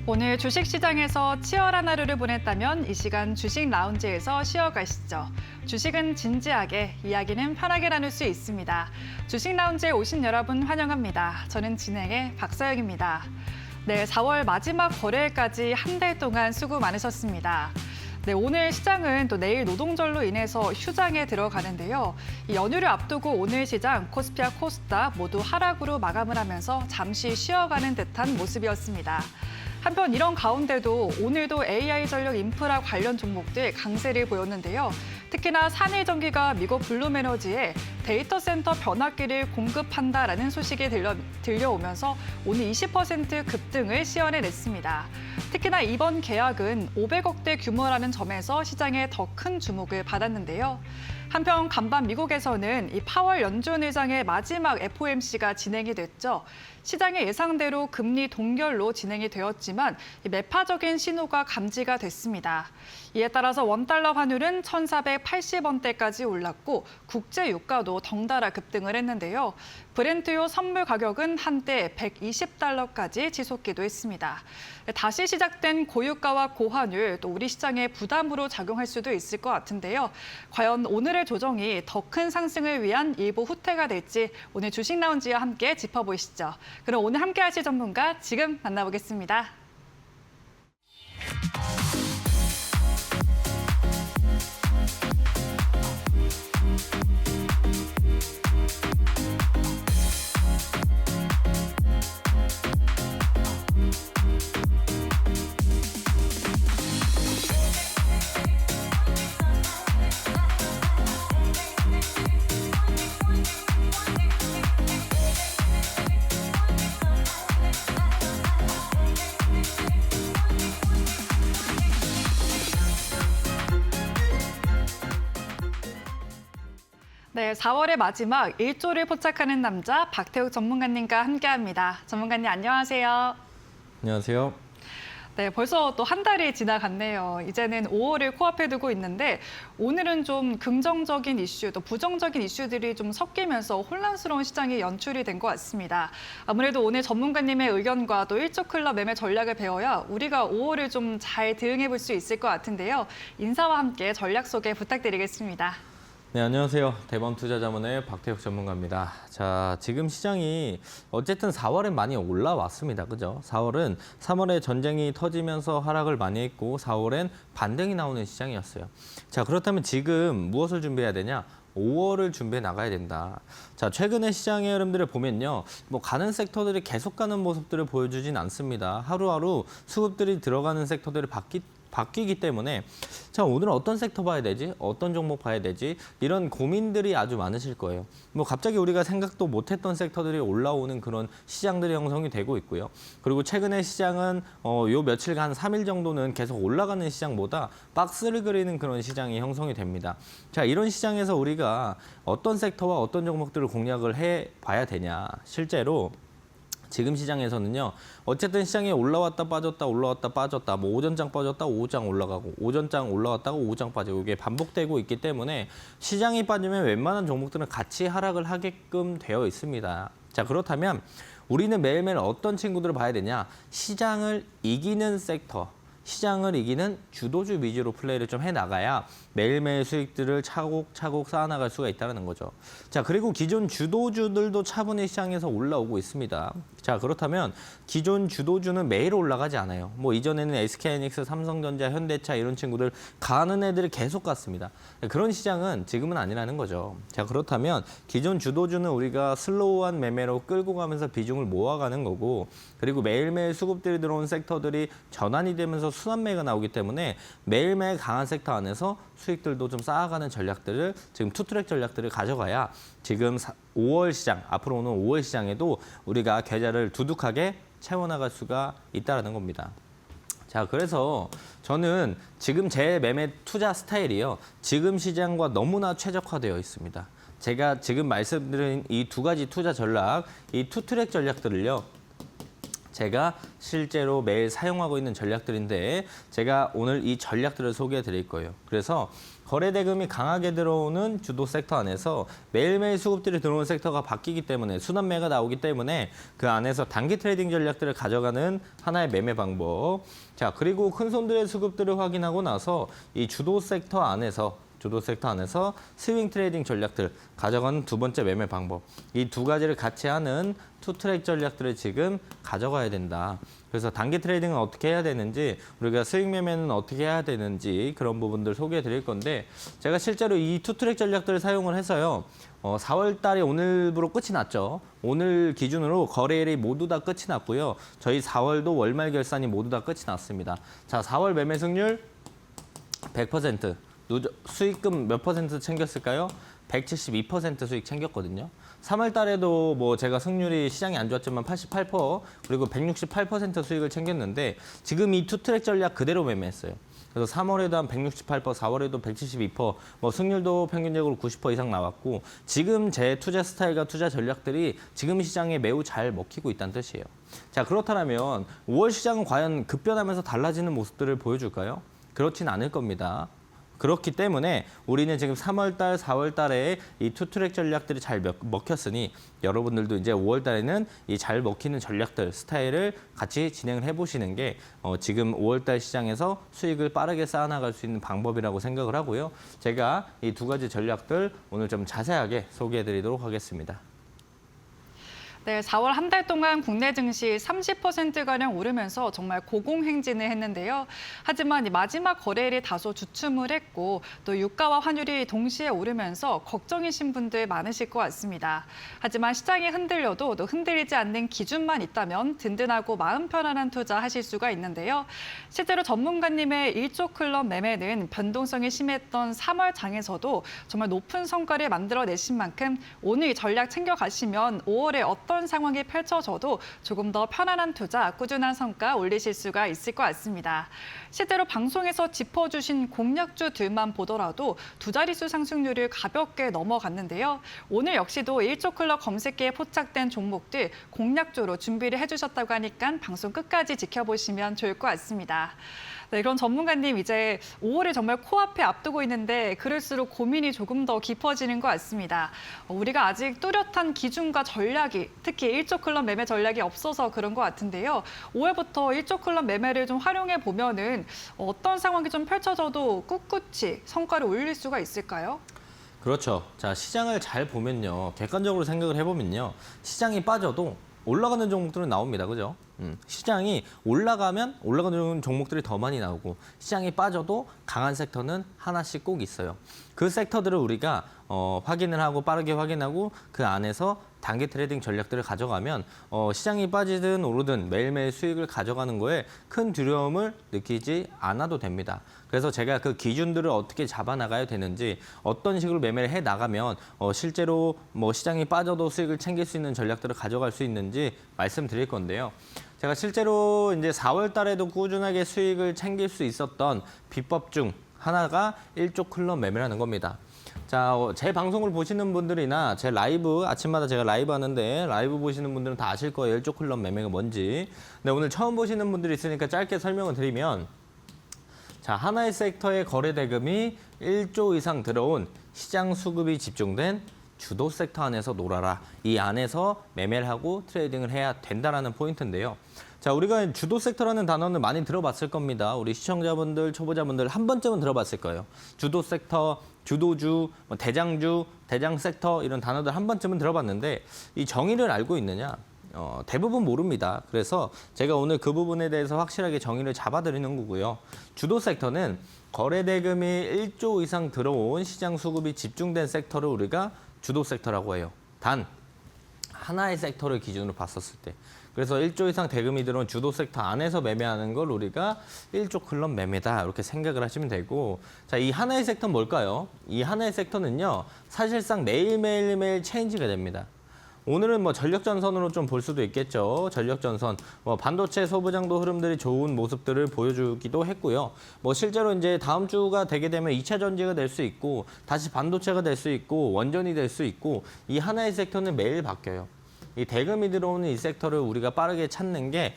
오늘 주식시장에서 치열한 하루를 보냈다면 이 시간 주식 라운지에서 쉬어가시죠. 주식은 진지하게, 이야기는 편하게 나눌 수 있습니다. 주식 라운지에 오신 여러분 환영합니다. 저는 진행의 박서영입니다. 네, 4월 마지막 거래일까지 한 달 동안 수고 많으셨습니다. 네, 오늘 시장은 또 내일 노동절로 인해서 휴장에 들어가는데요. 이 연휴를 앞두고 오늘 시장 코스피와 코스닥 모두 하락으로 마감을 하면서 잠시 쉬어가는 듯한 모습이었습니다. 한편 이런 가운데도 오늘도 AI 전력 인프라 관련 종목들 강세를 보였는데요. 특히나 산일전기가 미국 블룸에너지에 데이터 센터 변압기를 공급한다라는 소식이 들려오면서 오늘 20% 급등을 시연해냈습니다. 특히나 이번 계약은 500억대 규모라는 점에서 시장에 더 큰 주목을 받았는데요. 한편 간밤 미국에서는 이 파월 연준 의장의 마지막 FOMC가 진행이 됐죠. 시장의 예상대로 금리 동결로 진행이 되었지만 매파적인 신호가 감지가 됐습니다. 이에 따라서 원달러 환율은 1,480원대까지 올랐고 국제 유가도 덩달아 급등을 했는데요. 브렌트유 선물 가격은 한때 120달러까지 치솟기도 했습니다. 다시 시작된 고유가와 고환율, 또 우리 시장에 부담으로 작용할 수도 있을 것 같은데요. 과연 오늘의 조정이 더 큰 상승을 위한 일부 후퇴가 될지 오늘 주식 라운지와 함께 짚어보시죠. 그럼 오늘 함께 하실 전문가 지금 만나보겠습니다. 네, 4월의 마지막 1조를 포착하는 남자 박태욱 전문가님과 함께합니다. 전문가님 안녕하세요. 안녕하세요. 네, 벌써 또 한 달이 지나갔네요. 이제는 5월을 코앞에 두고 있는데 오늘은 좀 긍정적인 이슈, 또 부정적인 이슈들이 좀 섞이면서 혼란스러운 시장이 연출이 된 것 같습니다. 아무래도 오늘 전문가님의 의견과 또 1조 클럽 매매 전략을 배워야 우리가 5월을 좀 잘 대응해 볼 수 있을 것 같은데요. 인사와 함께 전략 소개 부탁드리겠습니다. 네, 안녕하세요. 대범투자자문의 박태욱 전문가입니다. 자, 지금 시장이 어쨌든 4월엔 많이 올라왔습니다. 그죠? 4월은 3월에 전쟁이 터지면서 하락을 많이 했고 4월엔 반등이 나오는 시장이었어요. 자, 그렇다면 지금 무엇을 준비해야 되냐? 5월을 준비해 나가야 된다. 자, 최근의 시장의 흐름들을 보면요. 뭐 가는 섹터들이 계속 가는 모습들을 보여주진 않습니다. 하루하루 수급들이 들어가는 섹터들이 바뀌기 때문에 자, 오늘은 어떤 섹터 봐야 되지? 어떤 종목 봐야 되지? 이런 고민들이 아주 많으실 거예요. 뭐 갑자기 우리가 생각도 못했던 섹터들이 올라오는 그런 시장들이 형성이 되고 있고요. 그리고 최근의 시장은 요 며칠간 한 3일 정도는 계속 올라가는 시장보다 박스를 그리는 그런 시장이 형성이 됩니다. 자, 이런 시장에서 우리가 어떤 섹터와 어떤 종목들을 공략을 해 봐야 되냐? 실제로 지금 시장에서는요. 어쨌든 시장에 올라왔다 빠졌다 올라왔다 빠졌다 뭐 오전장 빠졌다 오후장 올라가고 오전장 올라왔다가 오후장 빠지고 이게 반복되고 있기 때문에 시장이 빠지면 웬만한 종목들은 같이 하락을 하게끔 되어 있습니다. 자, 그렇다면 우리는 매일매일 어떤 친구들을 봐야 되냐? 시장을 이기는 섹터, 시장을 이기는 주도주 위주로 플레이를 좀 해나가야 매일매일 수익들을 차곡차곡 쌓아나갈 수가 있다는 거죠. 자, 그리고 기존 주도주들도 차분히 시장에서 올라오고 있습니다. 자, 그렇다면 기존 주도주는 매일 올라가지 않아요. 뭐 이전에는 SK하이닉스, 삼성전자, 현대차 이런 친구들 가는 애들이 계속 갔습니다. 그런 시장은 지금은 아니라는 거죠. 자, 그렇다면 기존 주도주는 우리가 슬로우한 매매로 끌고 가면서 비중을 모아가는 거고 그리고 매일매일 수급들이 들어온 섹터들이 전환이 되면서 순환매가 나오기 때문에 매일매일 강한 섹터 안에서 수익들도 좀 쌓아가는 전략들을 지금 투트랙 전략들을 가져가야 지금 5월 시장, 앞으로 오는 5월 시장에도 우리가 계좌를 두둑하게 채워나갈 수가 있다는 겁니다. 자, 그래서 저는 지금 제 매매 투자 스타일이요. 지금 시장과 너무나 최적화되어 있습니다. 제가 지금 말씀드린 이 두 가지 투자 전략, 이 투트랙 전략들을요. 제가 실제로 매일 사용하고 있는 전략들인데 제가 오늘 이 전략들을 소개해 드릴 거예요. 그래서 거래 대금이 강하게 들어오는 주도 섹터 안에서 매일매일 수급들이 들어오는 섹터가 바뀌기 때문에 순환매가 나오기 때문에 그 안에서 단기 트레이딩 전략들을 가져가는 하나의 매매 방법. 자, 그리고 큰 손들의 수급들을 확인하고 나서 이 주도 섹터 안에서 스윙 트레이딩 전략들 가져가는 두 번째 매매 방법. 이 두 가지를 같이 하는 투트랙 전략들을 지금 가져가야 된다. 그래서 단기 트레이딩은 어떻게 해야 되는지, 우리가 스윙 매매는 어떻게 해야 되는지 그런 부분들 소개해 드릴 건데 제가 실제로 이 투트랙 전략들을 사용을 해서요. 4월 달이 오늘부로 끝이 났죠. 오늘 기준으로 거래일이 모두 다 끝이 났고요. 저희 4월도 월말 결산이 모두 다 끝이 났습니다. 자, 4월 매매 승률 100%. 수익금 몇 퍼센트 챙겼을까요? 172% 수익 챙겼거든요. 3월 달에도 뭐 제가 승률이 시장이 안 좋았지만 88% 그리고 168% 수익을 챙겼는데 지금 이 투트랙 전략 그대로 매매했어요. 그래서 3월에도 한 168%, 4월에도 172%, 뭐 승률도 평균적으로 90% 이상 나왔고 지금 제 투자 스타일과 투자 전략들이 지금 시장에 매우 잘 먹히고 있다는 뜻이에요. 자, 그렇다면 5월 시장은 과연 급변하면서 달라지는 모습들을 보여줄까요? 그렇진 않을 겁니다. 그렇기 때문에 우리는 지금 3월 달, 4월 달에 이 투트랙 전략들이 잘 먹혔으니 여러분들도 이제 5월 달에는 이 잘 먹히는 전략들, 스타일을 같이 진행을 해보시는 게 지금 5월 달 시장에서 수익을 빠르게 쌓아나갈 수 있는 방법이라고 생각을 하고요. 제가 이 두 가지 전략들 오늘 좀 자세하게 소개해드리도록 하겠습니다. 네, 4월 한 달 동안 국내 증시 30%가량 오르면서 정말 고공행진을 했는데요. 하지만 이 마지막 거래일이 다소 주춤을 했고 또 유가와 환율이 동시에 오르면서 걱정이신 분들 많으실 것 같습니다. 하지만 시장이 흔들려도 또 흔들리지 않는 기준만 있다면 든든하고 마음 편안한 투자 하실 수가 있는데요. 실제로 전문가님의 1조 클럽 매매는 변동성이 심했던 3월 장에서도 정말 높은 성과를 만들어내신 만큼 오늘 이 전략 챙겨가시면 5월에 어떤 상황이 펼쳐져도 조금 더 편안한 투자, 꾸준한 성과 올리실 수가 있을 것 같습니다. 실제로 방송에서 짚어주신 공략주들만 보더라도 두 자릿수 상승률을 가볍게 넘어갔는데요. 오늘 역시도 1조 클럽 검색기에 포착된 종목들 공략주로 준비를 해주셨다고 하니까 방송 끝까지 지켜보시면 좋을 것 같습니다. 네, 그럼 전문가님 이제 5월을 정말 코앞에 앞두고 있는데 그럴수록 고민이 조금 더 깊어지는 것 같습니다. 우리가 아직 뚜렷한 기준과 전략이 특히 1조 클럽 매매 전략이 없어서 그런 것 같은데요. 5월부터 1조 클럽 매매를 좀 활용해 보면은 어떤 상황이 좀 펼쳐져도 꿋꿋이 성과를 올릴 수가 있을까요? 그렇죠. 자, 시장을 잘 보면요. 객관적으로 생각을 해보면요. 시장이 빠져도 올라가는 종목들은 나옵니다. 그죠? 시장이 올라가면 올라가는 종목들이 더 많이 나오고 시장이 빠져도 강한 섹터는 하나씩 꼭 있어요. 그 섹터들을 우리가 확인을 하고 빠르게 확인하고 그 안에서 단기 트레이딩 전략들을 가져가면 시장이 빠지든 오르든 매일매일 수익을 가져가는 거에 큰 두려움을 느끼지 않아도 됩니다. 그래서 제가 그 기준들을 어떻게 잡아나가야 되는지 어떤 식으로 매매를 해 나가면 실제로 뭐 시장이 빠져도 수익을 챙길 수 있는 전략들을 가져갈 수 있는지 말씀드릴 건데요. 제가 실제로 이제 4월 달에도 꾸준하게 수익을 챙길 수 있었던 비법 중 하나가 1조 클럽 매매라는 겁니다. 자, 제 방송을 보시는 분들이나 제 라이브, 아침마다 제가 라이브 하는데 라이브 보시는 분들은 다 아실 거예요. 1조 클럽 매매가 뭔지. 근데 오늘 처음 보시는 분들이 있으니까 짧게 설명을 드리면 자, 하나의 섹터의 거래 대금이 1조 이상 들어온 시장 수급이 집중된 주도 섹터 안에서 놀아라. 이 안에서 매매를 하고 트레이딩을 해야 된다라는 포인트인데요. 자, 우리가 주도 섹터라는 단어는 많이 들어봤을 겁니다. 우리 시청자분들, 초보자분들 한 번쯤은 들어봤을 거예요. 주도 섹터, 주도주, 대장주, 대장 섹터 이런 단어들 한 번쯤은 들어봤는데 이 정의를 알고 있느냐? 대부분 모릅니다. 그래서 제가 오늘 그 부분에 대해서 확실하게 정의를 잡아드리는 거고요. 주도 섹터는 거래 대금이 1조 이상 들어온 시장 수급이 집중된 섹터를 우리가 주도 섹터라고 해요. 단 하나의 섹터를 기준으로 봤었을 때. 그래서 1조 이상 대금이 들어온 주도 섹터 안에서 매매하는 걸 우리가 1조 클럽 매매다 이렇게 생각을 하시면 되고, 자, 이 하나의 섹터는 뭘까요? 이 하나의 섹터는요, 사실상 매일매일 체인지가 됩니다. 오늘은 뭐 전력전선으로 좀 볼 수도 있겠죠. 전력전선, 반도체 소부장도 흐름들이 좋은 모습들을 보여주기도 했고요. 뭐 실제로 이제 다음 주가 되게 되면 2차 전지가 될 수 있고, 다시 반도체가 될 수 있고, 원전이 될 수 있고, 이 하나의 섹터는 매일 바뀌어요. 이 대금이 들어오는 이 섹터를 우리가 빠르게 찾는 게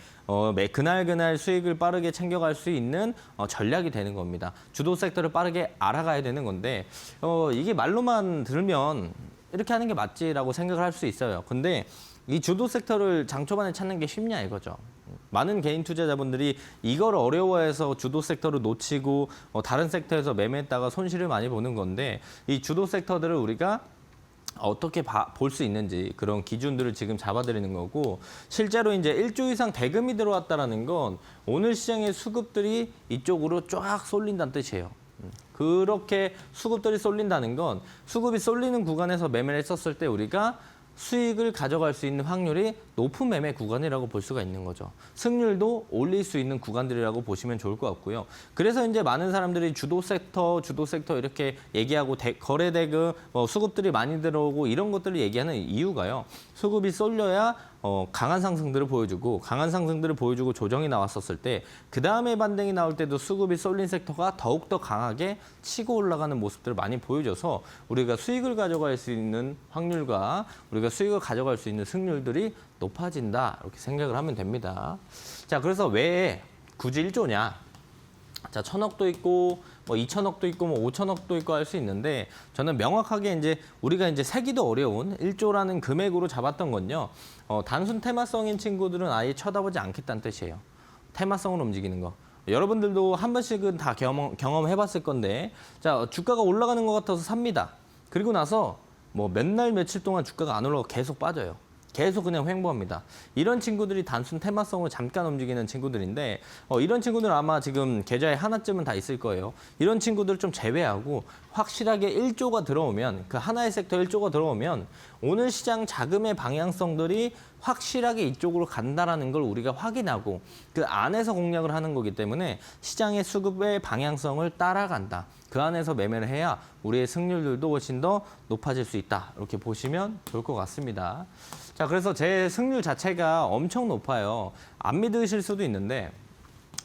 그날 수익을 빠르게 챙겨갈 수 있는 전략이 되는 겁니다. 주도 섹터를 빠르게 알아가야 되는 건데 이게 말로만 들으면 이렇게 하는 게 맞지라고 생각을 할 수 있어요. 근데 이 주도 섹터를 장 초반에 찾는 게 쉽냐 이거죠. 많은 개인 투자자분들이 이걸 어려워해서 주도 섹터를 놓치고 다른 섹터에서 매매했다가 손실을 많이 보는 건데 이 주도 섹터들을 우리가 어떻게 볼 수 있는지 그런 기준들을 지금 잡아드리는 거고 실제로 이제 1조 이상 대금이 들어왔다라는 건 오늘 시장의 수급들이 이쪽으로 쫙 쏠린다는 뜻이에요. 그렇게 수급들이 쏠린다는 건 수급이 쏠리는 구간에서 매매를 했었을 때 우리가 수익을 가져갈 수 있는 확률이 높은 매매 구간이라고 볼 수가 있는 거죠. 승률도 올릴 수 있는 구간들이라고 보시면 좋을 것 같고요. 그래서 이제 많은 사람들이 주도 섹터 이렇게 얘기하고 거래 대금, 수급들이 많이 들어오고 이런 것들을 얘기하는 이유가요. 수급이 쏠려야 강한 상승들을 보여주고 조정이 나왔었을 때 그다음에 반등이 나올 때도 수급이 쏠린 섹터가 더욱더 강하게 치고 올라가는 모습들을 많이 보여줘서 우리가 수익을 가져갈 수 있는 확률과 우리가 수익을 가져갈 수 있는 승률들이 높아진다 이렇게 생각을 하면 됩니다. 자, 그래서 왜 굳이 1조냐? 자, 1,000억도 있고 2,000억도 있고 5,000억도 있고 할 수 있는데 저는 명확하게 이제 우리가 이제 세기도 어려운 1조라는 금액으로 잡았던 건요. 단순 테마성인 친구들은 아예 쳐다보지 않겠다는 뜻이에요. 테마성으로 움직이는 거. 여러분들도 한 번씩은 다 경험해봤을 건데 자, 주가가 올라가는 것 같아서 삽니다. 그리고 나서 몇 날 며칠 동안 주가가 안 올라가고 계속 빠져요. 계속 그냥 횡보합니다. 이런 친구들이 단순 테마성으로 잠깐 움직이는 친구들인데 이런 친구들은 아마 지금 계좌에 하나쯤은 다 있을 거예요. 이런 친구들을 좀 제외하고 확실하게 1조가 들어오면 그 하나의 섹터 1조가 들어오면 오늘 시장 자금의 방향성들이 확실하게 이쪽으로 간다라는 걸 우리가 확인하고 그 안에서 공략을 하는 거기 때문에 시장의 수급의 방향성을 따라간다. 그 안에서 매매를 해야 우리의 승률들도 훨씬 더 높아질 수 있다. 이렇게 보시면 좋을 것 같습니다. 자, 그래서 제 승률 자체가 엄청 높아요. 안 믿으실 수도 있는데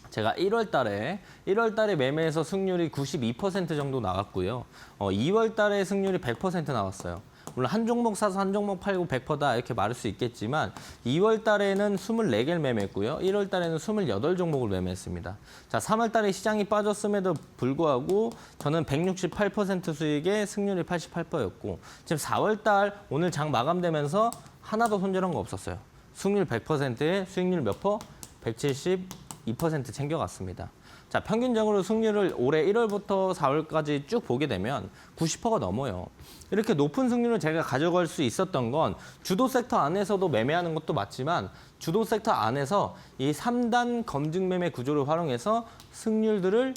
제가 1월 달에 매매해서 승률이 92% 정도 나왔고요. 2월 달에 승률이 100% 나왔어요. 물론 한 종목 사서 한 종목 팔고 100%다 이렇게 말할 수 있겠지만 2월 달에는 24개를 매매했고요. 1월 달에는 28종목을 매매했습니다. 자, 3월 달에 시장이 빠졌음에도 불구하고 저는 168% 수익에 승률이 88%였고 지금 4월 달 오늘 장 마감되면서 하나도 손절한 거 없었어요. 승률 100%에 수익률 몇 퍼? 172% 챙겨갔습니다. 자, 평균적으로 승률을 올해 1월부터 4월까지 쭉 보게 되면 90%가 넘어요. 이렇게 높은 승률을 제가 가져갈 수 있었던 건 주도 섹터 안에서도 매매하는 것도 맞지만 주도 섹터 안에서 이 3단 검증 매매 구조를 활용해서 승률들을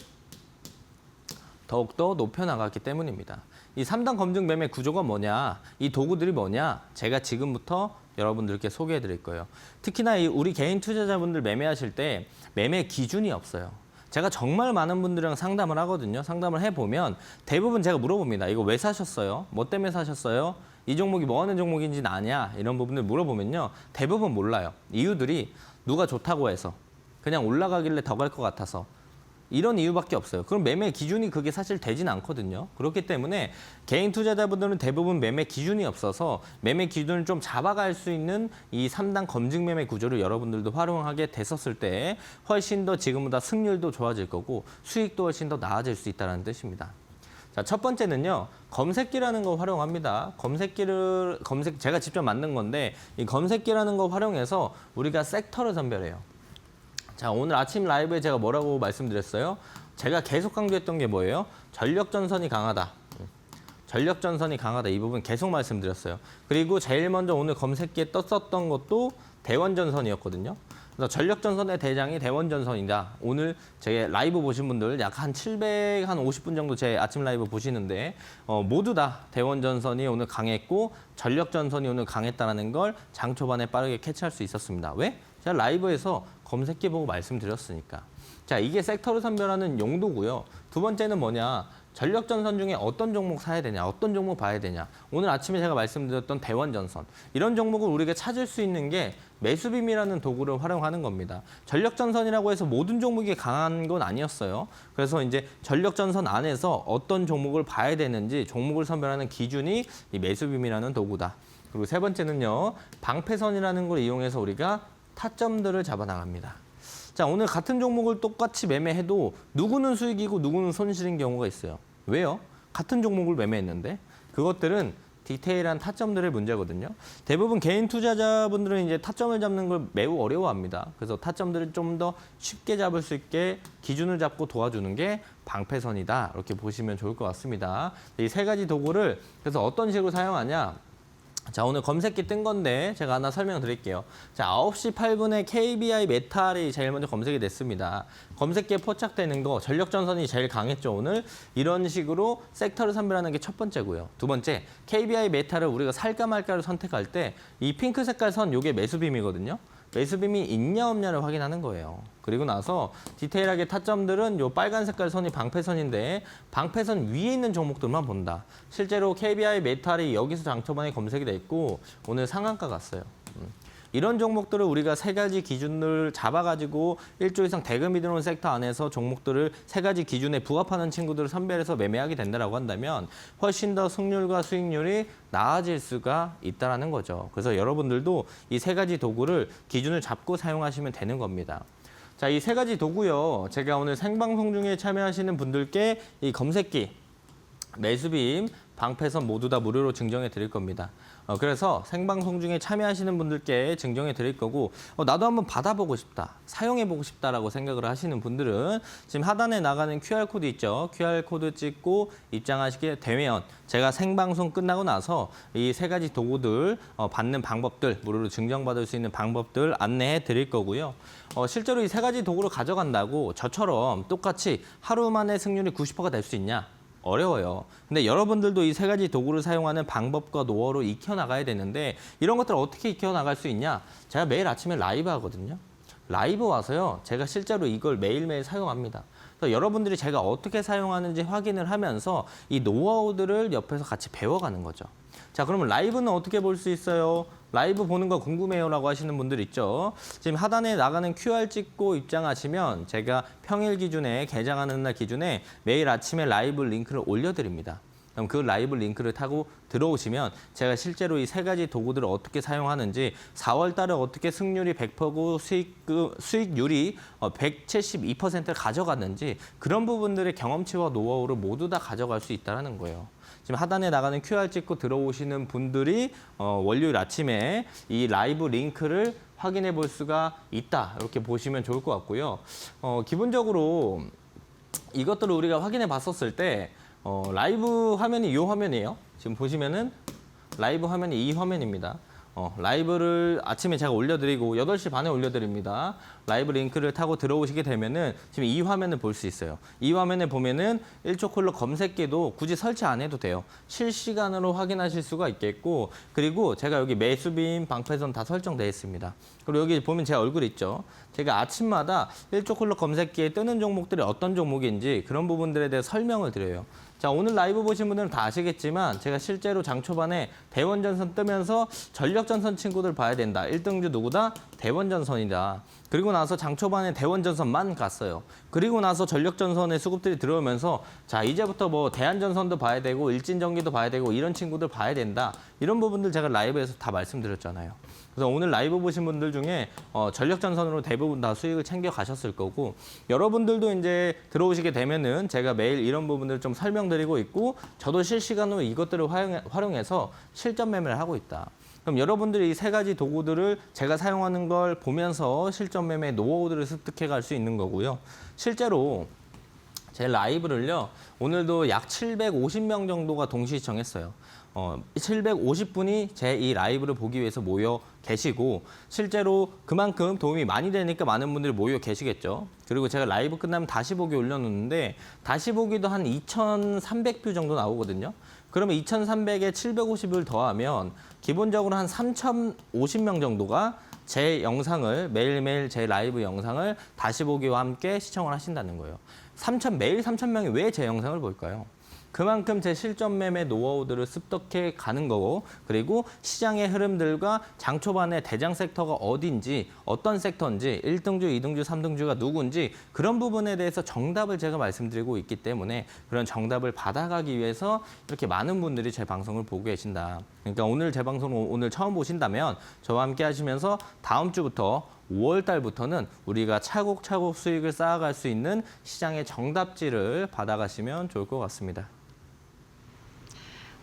더욱더 높여나갔기 때문입니다. 이 3단 검증 매매 구조가 뭐냐, 이 도구들이 뭐냐, 제가 지금부터 여러분들께 소개해 드릴 거예요. 특히나 우리 개인 투자자분들 매매하실 때 매매 기준이 없어요. 제가 정말 많은 분들이랑 상담을 하거든요. 상담을 해보면 대부분 제가 물어봅니다. 이거 왜 사셨어요? 뭐 때문에 사셨어요? 이 종목이 뭐 하는 종목인지는 아냐? 이런 부분들 물어보면요. 대부분 몰라요. 이유들이 누가 좋다고 해서 그냥 올라가길래 더 갈 것 같아서 이런 이유밖에 없어요. 그럼 매매 기준이 그게 사실 되진 않거든요. 그렇기 때문에 개인 투자자분들은 대부분 매매 기준이 없어서 매매 기준을 좀 잡아갈 수 있는 이 3단 검증 매매 구조를 여러분들도 활용하게 됐었을 때 훨씬 더 지금보다 승률도 좋아질 거고 수익도 훨씬 더 나아질 수 있다는 뜻입니다. 자, 첫 번째는요. 검색기라는 거 활용합니다. 제가 직접 만든 건데 이 검색기라는 거 활용해서 우리가 섹터를 선별해요. 자, 오늘 아침 라이브에 제가 뭐라고 말씀드렸어요? 제가 계속 강조했던 게 뭐예요? 전력전선이 강하다. 전력전선이 강하다. 이 부분 계속 말씀드렸어요. 그리고 제일 먼저 오늘 검색기에 떴었던 것도 대원전선이었거든요. 그래서 전력전선의 대장이 대원전선이다. 오늘 제 라이브 보신 분들 약 한 750분 정도 제 아침 라이브 보시는데 모두 다 대원전선이 오늘 강했고 전력전선이 오늘 강했다는 걸 장 초반에 빠르게 캐치할 수 있었습니다. 왜? 제가 라이브에서 검색기 보고 말씀드렸으니까. 자, 이게 섹터를 선별하는 용도고요. 두 번째는 뭐냐? 전력전선 중에 어떤 종목 사야 되냐, 어떤 종목 봐야 되냐. 오늘 아침에 제가 말씀드렸던 대원전선. 이런 종목을 우리가 찾을 수 있는 게 매수빔이라는 도구를 활용하는 겁니다. 전력전선이라고 해서 모든 종목이 강한 건 아니었어요. 그래서 이제 전력전선 안에서 어떤 종목을 봐야 되는지 종목을 선별하는 기준이 이 매수빔이라는 도구다. 그리고 세 번째는요, 방패선이라는 걸 이용해서 우리가 타점들을 잡아나갑니다. 자, 오늘 같은 종목을 똑같이 매매해도 누구는 수익이고 누구는 손실인 경우가 있어요. 왜요? 같은 종목을 매매했는데 그것들은 디테일한 타점들의 문제거든요. 대부분 개인 투자자분들은 이제 타점을 잡는 걸 매우 어려워합니다. 그래서 타점들을 좀 더 쉽게 잡을 수 있게 기준을 잡고 도와주는 게 방패선이다. 이렇게 보시면 좋을 것 같습니다. 이 세 가지 도구를 그래서 어떤 식으로 사용하냐? 자, 오늘 검색기 뜬 건데 제가 하나 설명드릴게요. 자, 9시 8분에 KBI 메탈이 제일 먼저 검색이 됐습니다. 검색기에 포착되는 거 전력전선이 제일 강했죠, 오늘. 이런 식으로 섹터를 선별하는 게 첫 번째고요. 두 번째, KBI 메탈을 우리가 살까 말까를 선택할 때 이 핑크 색깔 선 요게 매수빔이거든요. 매수빔이 있냐 없냐를 확인하는 거예요. 그리고 나서 디테일하게 타점들은 요 빨간 색깔 선이 방패선인데 방패선 위에 있는 종목들만 본다. 실제로 KBI 메탈이 여기서 장초반에 검색이 됐고 오늘 상한가 갔어요. 이런 종목들을 우리가 세 가지 기준을 잡아가지고 1조 이상 대금이 들어온 섹터 안에서 종목들을 세 가지 기준에 부합하는 친구들을 선별해서 매매하게 된다라고 한다면 훨씬 더 승률과 수익률이 나아질 수가 있다는 거죠. 그래서 여러분들도 이 세 가지 도구를 기준을 잡고 사용하시면 되는 겁니다. 자, 이 세 가지 도구요. 제가 오늘 생방송 중에 참여하시는 분들께 이 검색기, 매수빔, 방패선 모두 다 무료로 증정해 드릴 겁니다. 그래서 생방송 중에 참여하시는 분들께 증정해 드릴 거고 나도 한번 받아보고 싶다, 사용해보고 싶다라고 생각을 하시는 분들은 지금 하단에 나가는 QR코드 있죠. QR코드 찍고 입장하시게 되면 제가 생방송 끝나고 나서 이 세 가지 도구들 받는 방법들, 무료로 증정받을 수 있는 방법들 안내해 드릴 거고요. 실제로 이 세 가지 도구를 가져간다고 저처럼 똑같이 하루 만에 승률이 90%가 될 수 있냐? 어려워요. 근데 여러분들도 이 세 가지 도구를 사용하는 방법과 노하우를 익혀나가야 되는데 이런 것들을 어떻게 익혀나갈 수 있냐? 제가 매일 아침에 라이브 하거든요. 라이브 와서요. 제가 실제로 이걸 매일매일 사용합니다. 그래서 여러분들이 제가 어떻게 사용하는지 확인을 하면서 이 노하우들을 옆에서 같이 배워가는 거죠. 자, 그러면 라이브는 어떻게 볼 수 있어요? 라이브 보는 거 궁금해요라고 하시는 분들 있죠. 지금 하단에 나가는 QR 찍고 입장하시면 제가 평일 기준에 개장하는 날 기준에 매일 아침에 라이브 링크를 올려드립니다. 그럼 그 라이브 링크를 타고 들어오시면 제가 실제로 이 세 가지 도구들을 어떻게 사용하는지 4월 달에 어떻게 승률이 100%고 수익률이 172%를 가져갔는지 그런 부분들의 경험치와 노하우를 모두 다 가져갈 수 있다는 거예요. 지금 하단에 나가는 QR 찍고 들어오시는 분들이 월요일 아침에 이 라이브 링크를 확인해 볼 수가 있다. 이렇게 보시면 좋을 것 같고요. 기본적으로 이것들을 우리가 확인해 봤었을 때 라이브 화면이 이 화면이에요. 지금 보시면은 라이브 화면이 이 화면입니다. 라이브를 아침에 제가 올려드리고 8시 반에 올려드립니다. 라이브 링크를 타고 들어오시게 되면은 지금 이 화면을 볼 수 있어요. 이 화면에 보면은 1초 콜러 검색기도 굳이 설치 안 해도 돼요. 실시간으로 확인하실 수가 있겠고 그리고 제가 여기 매수빔, 방패선 다 설정되어 있습니다. 그리고 여기 보면 제 얼굴 있죠. 제가 아침마다 1초 콜러 검색기에 뜨는 종목들이 어떤 종목인지 그런 부분들에 대해 설명을 드려요. 자, 오늘 라이브 보신 분들은 다 아시겠지만 제가 실제로 장 초반에 대원전선 뜨면서 전력전선 친구들 봐야 된다. 1등주 누구다? 대원전선이다. 그리고 나서 장 초반에 대원전선만 갔어요. 그리고 나서 전력전선의 수급들이 들어오면서 자, 이제부터 뭐 대한전선도 봐야 되고 일진전기도 봐야 되고 이런 친구들 봐야 된다. 이런 부분들 제가 라이브에서 다 말씀드렸잖아요. 그래서 오늘 라이브 보신 분들 중에 전력전선으로 대부분 다 수익을 챙겨 가셨을 거고 여러분들도 이제 들어오시게 되면은 제가 매일 이런 부분들을 좀 설명드리고 있고 저도 실시간으로 이것들을 활용해서 실전 매매를 하고 있다. 그럼 여러분들이 이 세 가지 도구들을 제가 사용하는 걸 보면서 실전 매매 노하우들을 습득해 갈 수 있는 거고요. 실제로 제 라이브를요. 오늘도 약 750명 정도가 동시 시청했어요. 750분이 제 이 라이브를 보기 위해서 모여 계시고 실제로 그만큼 도움이 많이 되니까 많은 분들이 모여 계시겠죠. 그리고 제가 라이브 끝나면 다시 보기 올려놓는데 다시 보기도 한 2,300뷰 정도 나오거든요. 그러면 2,300에 750을 더하면 기본적으로 한 3,050명 정도가 제 영상을 매일매일 제 라이브 영상을 다시 보기와 함께 시청을 하신다는 거예요. 매일 3,000명이 왜 제 영상을 볼까요? 그만큼 제 실전 매매 노하우들을 습득해 가는 거고 그리고 시장의 흐름들과 장 초반에 대장 섹터가 어딘지 어떤 섹터인지 1등주, 2등주, 3등주가 누군지 그런 부분에 대해서 정답을 제가 말씀드리고 있기 때문에 그런 정답을 받아가기 위해서 이렇게 많은 분들이 제 방송을 보고 계신다. 그러니까 오늘 제 방송을 오늘 처음 보신다면 저와 함께 하시면서 다음 주부터 5월 달부터는 우리가 차곡차곡 수익을 쌓아갈 수 있는 시장의 정답지를 받아가시면 좋을 것 같습니다.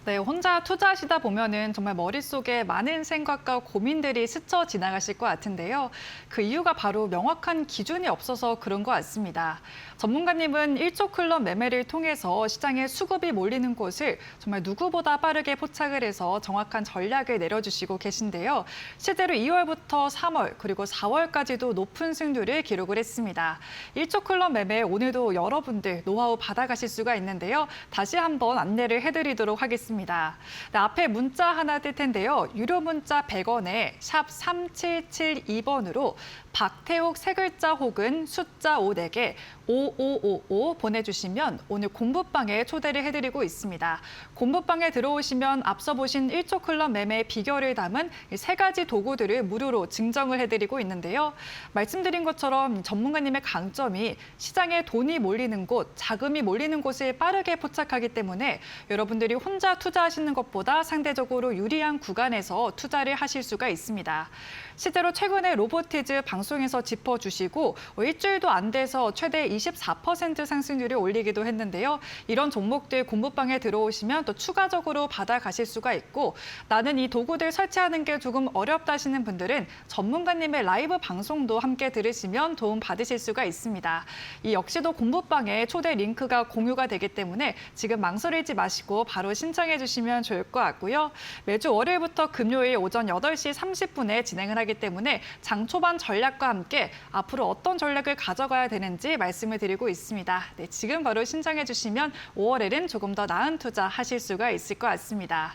네, 혼자 투자하시다 보면은 정말 머릿속에 많은 생각과 고민들이 스쳐 지나가실 것 같은데요. 그 이유가 바로 명확한 기준이 없어서 그런 것 같습니다. 전문가님은 1조 클럽 매매를 통해서 시장에 수급이 몰리는 곳을 정말 누구보다 빠르게 포착을 해서 정확한 전략을 내려주시고 계신데요. 실제로 2월부터 3월 그리고 4월까지도 높은 승률을 기록을 했습니다. 1조 클럽 매매 오늘도 여러분들 노하우 받아가실 수가 있는데요. 다시 한번 안내를 해드리도록 하겠습니다. 네, 앞에 문자 하나 뜰 텐데요. 유료 문자 100원에 샵 3772번으로 박태욱 세 글자 혹은 숫자 5개 5555 보내주시면 오늘 공부방에 초대를 해드리고 있습니다. 공부방에 들어오시면 앞서 보신 1조 클럽 매매 비결을 담은 세 가지 도구들을 무료로 증정을 해드리고 있는데요. 말씀드린 것처럼 전문가님의 강점이 시장에 돈이 몰리는 곳, 자금이 몰리는 곳을 빠르게 포착하기 때문에 여러분들이 혼자 투자하시는 것보다 상대적으로 유리한 구간에서 투자를 하실 수가 있습니다. 실제로 최근에 로보티즈 방송에서 짚어주시고 일주일도 안 돼서 최대 24% 상승률을 올리기도 했는데요. 이런 종목들 공부방에 들어오시면 또 추가적으로 받아가실 수가 있고 나는 이 도구들 설치하는 게 조금 어렵다 하시는 분들은 전문가님의 라이브 방송도 함께 들으시면 도움 받으실 수가 있습니다. 이 역시도 공부방에 초대 링크가 공유가 되기 때문에 지금 망설이지 마시고 바로 신청해 주시면 좋을 것 같고요. 매주 월요일부터 금요일 오전 8시 30분에 진행을 하기 때문에 장 초반 전략과 함께 앞으로 어떤 전략을 가져가야 되는지 말씀을 드리고 있습니다. 네, 지금 바로 신청해 주시면 5월에는 조금 더 나은 투자 하실 수가 있을 것 같습니다.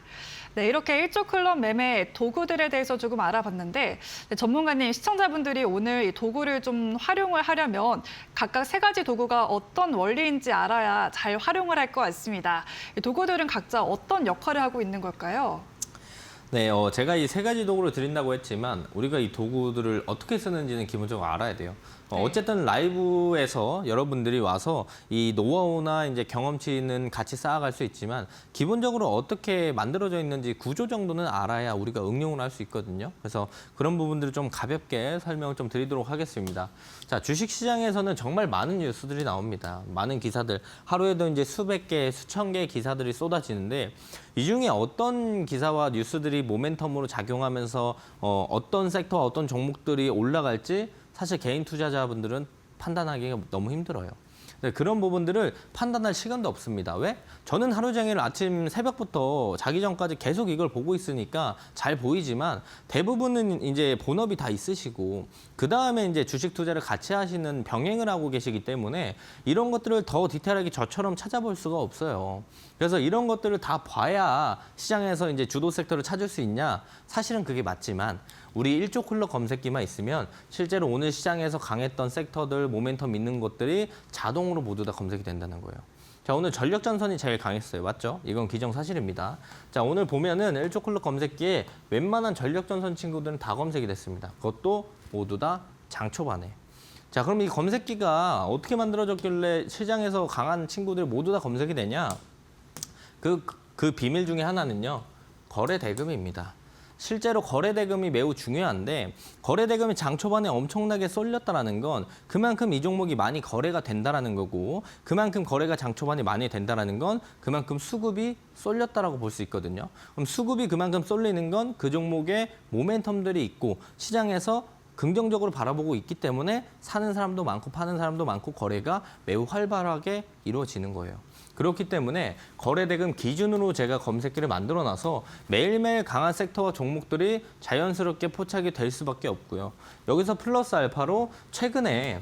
네, 이렇게 1조 클럽 매매 도구들에 대해서 조금 알아봤는데 전문가님, 시청자분들이 오늘 이 도구를 좀 활용을 하려면 각각 세 가지 도구가 어떤 원리인지 알아야 잘 활용을 할 것 같습니다. 이 도구들은 각자 어떤 역할을 하고 있는 걸까요? 네, 제가 이 세 가지 도구를 드린다고 했지만 우리가 이 도구들을 어떻게 쓰는지는 기본적으로 알아야 돼요. 네. 어쨌든 라이브에서 여러분들이 와서 이 노하우나 이제 경험치는 같이 쌓아갈 수 있지만 기본적으로 어떻게 만들어져 있는지 구조 정도는 알아야 우리가 응용을 할 수 있거든요. 그래서 그런 부분들을 좀 가볍게 설명을 좀 드리도록 하겠습니다. 자, 주식 시장에서는 정말 많은 뉴스들이 나옵니다. 많은 기사들, 하루에도 이제 수백 개, 수천 개의 기사들이 쏟아지는데 이 중에 어떤 기사와 뉴스들이 모멘텀으로 작용하면서 어떤 섹터와 어떤 종목들이 올라갈지 사실 개인 투자자분들은 판단하기가 너무 힘들어요. 그런 부분들을 판단할 시간도 없습니다. 왜? 저는 하루 종일 아침 새벽부터 자기 전까지 계속 이걸 보고 있으니까 잘 보이지만 대부분은 이제 본업이 다 있으시고 그 다음에 이제 주식 투자를 같이 하시는 병행을 하고 계시기 때문에 이런 것들을 더 디테일하게 저처럼 찾아볼 수가 없어요. 그래서 이런 것들을 다 봐야 시장에서 이제 주도 섹터를 찾을 수 있냐? 사실은 그게 맞지만 우리 1조 클럽 검색기만 있으면 실제로 오늘 시장에서 강했던 섹터들, 모멘텀 있는 것들이 자동으로 모두 다 검색이 된다는 거예요. 자, 오늘 전력전선이 제일 강했어요. 맞죠? 이건 기정사실입니다. 자, 오늘 보면은 1조 클럽 검색기에 웬만한 전력전선 친구들은 다 검색이 됐습니다. 그것도 모두 다 장 초반에. 자, 그럼 이 검색기가 어떻게 만들어졌길래 시장에서 강한 친구들이 모두 다 검색이 되냐? 그 비밀 중에 하나는요, 거래 대금입니다. 실제로 거래 대금이 매우 중요한데 거래 대금이 장 초반에 엄청나게 쏠렸다라는 건 그만큼 이 종목이 많이 거래가 된다라는 거고 그만큼 거래가 장 초반에 많이 된다라는 건 그만큼 수급이 쏠렸다라고 볼 수 있거든요. 그럼 수급이 그만큼 쏠리는 건 그 종목에 모멘텀들이 있고 시장에서 긍정적으로 바라보고 있기 때문에 사는 사람도 많고 파는 사람도 많고 거래가 매우 활발하게 이루어지는 거예요. 그렇기 때문에 거래대금 기준으로 제가 검색기를 만들어놔서 매일매일 강한 섹터와 종목들이 자연스럽게 포착이 될 수밖에 없고요. 여기서 플러스 알파로 최근에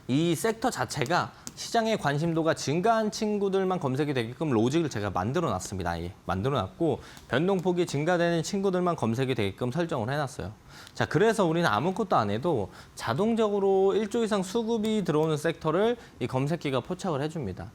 이 섹터 자체가 시장의 관심도가 증가한 친구들만 검색이 되게끔 로직을 제가 만들어놨습니다. 아예 만들어놨고 변동폭이 증가되는 친구들만 검색이 되게끔 설정을 해놨어요. 자, 그래서 우리는 아무것도 안 해도 자동적으로 1조 이상 수급이 들어오는 섹터를 이 검색기가 포착을 해줍니다.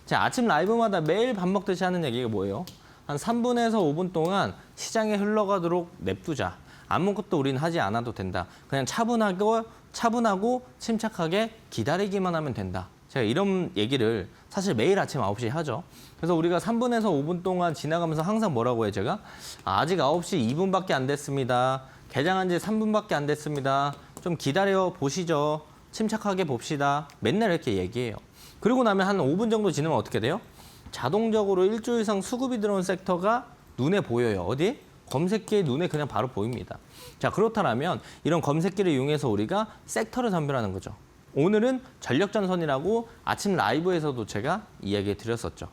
자, 아침 라이브마다 매일 밥 먹듯이 하는 얘기가 뭐예요? 한 3분에서 5분 동안 시장에 흘러가도록 냅두자. 아무것도 우리는 하지 않아도 된다. 그냥 차분하고 침착하게 기다리기만 하면 된다. 제가 이런 얘기를 사실 매일 아침 9시에 하죠. 그래서 우리가 3분에서 5분 동안 지나가면서 항상 뭐라고 해요, 제가? 아직 9시 2분밖에 안 됐습니다. 개장한 지 3분밖에 안 됐습니다. 좀 기다려 보시죠. 침착하게 봅시다. 맨날 이렇게 얘기해요. 그리고 나면 한 5분 정도 지나면 어떻게 돼요? 자동적으로 일조 이상 수급이 들어온 섹터가 눈에 보여요. 어디? 검색기에 눈에 그냥 바로 보입니다. 자, 그렇다면 이런 검색기를 이용해서 우리가 섹터를 선별하는 거죠. 오늘은 전력전선이라고 아침 라이브에서도 제가 이야기 드렸었죠.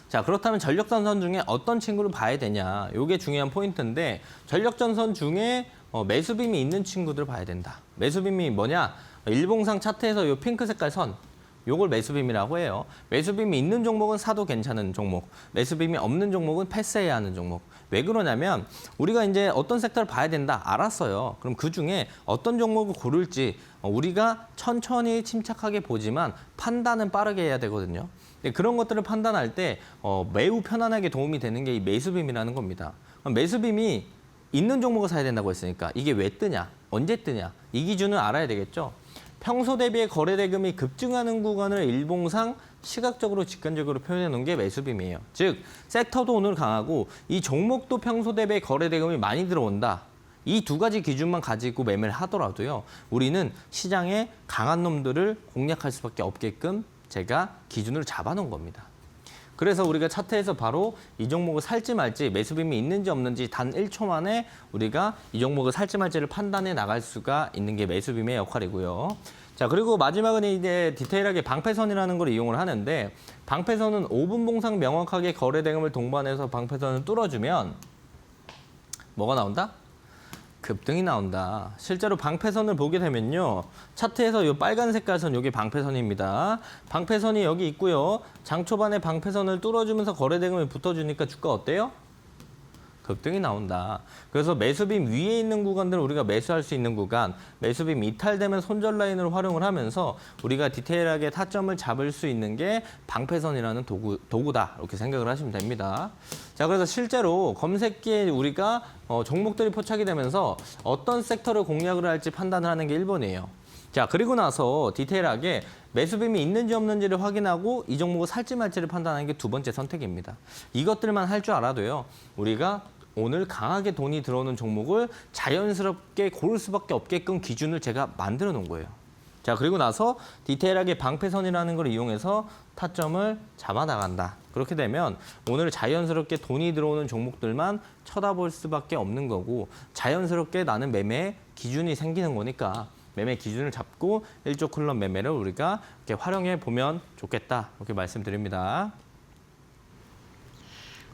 자, 그렇다면 전력전선 중에 어떤 친구를 봐야 되냐. 이게 중요한 포인트인데 전력전선 중에 매수빔이 있는 친구들을 봐야 된다. 매수빔이 뭐냐? 일봉상 차트에서 이 핑크 색깔 선. 요걸 매수빔이라고 해요. 매수빔이 있는 종목은 사도 괜찮은 종목, 매수빔이 없는 종목은 패스해야 하는 종목. 왜 그러냐면 우리가 이제 어떤 섹터를 봐야 된다 알았어요. 그럼 그중에 어떤 종목을 고를지 우리가 천천히 침착하게 보지만 판단은 빠르게 해야 되거든요. 그런 것들을 판단할 때 매우 편안하게 도움이 되는 게 이 매수빔이라는 겁니다. 매수빔이 있는 종목을 사야 된다고 했으니까 이게 왜 뜨냐, 언제 뜨냐, 이 기준을 알아야 되겠죠. 평소 대비의 거래 대금이 급증하는 구간을 일봉상 시각적으로 직관적으로 표현해 놓은 게 매수빔이에요. 즉 섹터도 오늘 강하고 이 종목도 평소 대비의 거래 대금이 많이 들어온다. 이 두 가지 기준만 가지고 매매를 하더라도요. 우리는 시장에 강한 놈들을 공략할 수밖에 없게끔 제가 기준을 잡아놓은 겁니다. 그래서 우리가 차트에서 바로 이 종목을 살지 말지 매수빔이 있는지 없는지 단 1초 만에 우리가 이 종목을 살지 말지를 판단해 나갈 수가 있는 게 매수빔의 역할이고요. 자, 그리고 마지막은 이제 디테일하게 방패선이라는 걸 이용을 하는데 방패선은 5분 봉상 명확하게 거래 대금을 동반해서 방패선을 뚫어주면 뭐가 나온다? 급등이 나온다. 실제로 방패선을 보게 되면요. 차트에서 이 빨간 색깔 선, 이게 방패선입니다. 방패선이 여기 있고요. 장 초반에 방패선을 뚫어주면서 거래 대금이 붙어주니까 주가 어때요? 급등이 나온다. 그래서 매수빔 위에 있는 구간들을 우리가 매수할 수 있는 구간, 매수빔 이탈되면 손절 라인을 활용을 하면서 우리가 디테일하게 타점을 잡을 수 있는 게 방패선이라는 도구다. 이렇게 생각을 하시면 됩니다. 자, 그래서 실제로 검색기에 우리가 종목들이 포착이 되면서 어떤 섹터를 공략을 할지 판단을 하는 게 1번이에요. 자, 그리고 나서 디테일하게 매수빔이 있는지 없는지를 확인하고 이 종목을 살지 말지를 판단하는 게 2번째 선택입니다. 이것들만 할 줄 알아도요. 우리가 오늘 강하게 돈이 들어오는 종목을 자연스럽게 고를 수밖에 없게끔 기준을 제가 만들어 놓은 거예요. 자, 그리고 나서 디테일하게 방패선이라는 걸 이용해서 타점을 잡아 나간다. 그렇게 되면 오늘 자연스럽게 돈이 들어오는 종목들만 쳐다볼 수밖에 없는 거고 자연스럽게 나는 매매 기준이 생기는 거니까 매매 기준을 잡고 일조 클럽 매매를 우리가 이렇게 활용해 보면 좋겠다. 이렇게 말씀드립니다.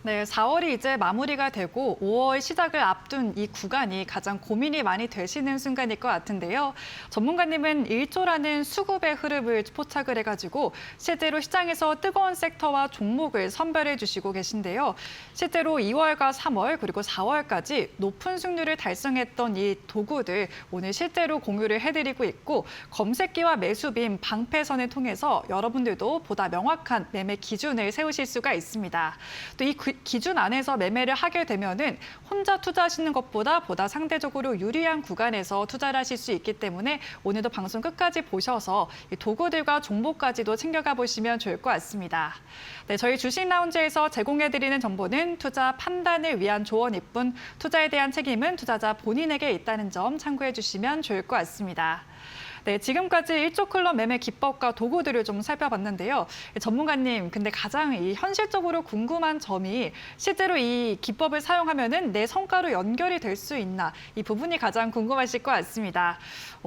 네, 4월이 이제 마무리가 되고 5월 시작을 앞둔 이 구간이 가장 고민이 많이 되시는 순간일 것 같은데요. 전문가님은 일조라는 수급의 흐름을 포착을 해가지고 실제로 시장에서 뜨거운 섹터와 종목을 선별해 주시고 계신데요. 실제로 2월과 3월 그리고 4월까지 높은 승률을 달성했던 이 도구들 오늘 실제로 공유를 해드리고 있고 검색기와 매수빔, 방패선을 통해서 여러분들도 보다 명확한 매매 기준을 세우실 수가 있습니다. 또 이 기준 안에서 매매를 하게 되면은 혼자 투자하시는 것보다 상대적으로 유리한 구간에서 투자를 하실 수 있기 때문에 오늘도 방송 끝까지 보셔서 이 도구들과 정보까지도 챙겨가 보시면 좋을 것 같습니다. 네, 저희 주식 라운지에서 제공해드리는 정보는 투자 판단을 위한 조언일 뿐 투자에 대한 책임은 투자자 본인에게 있다는 점 참고해 주시면 좋을 것 같습니다. 네, 지금까지 일조 클럽 매매 기법과 도구들을 좀 살펴봤는데요. 전문가님, 근데 가장 이 현실적으로 궁금한 점이 실제로 이 기법을 사용하면은 내 성과로 연결이 될 수 있나 이 부분이 가장 궁금하실 것 같습니다.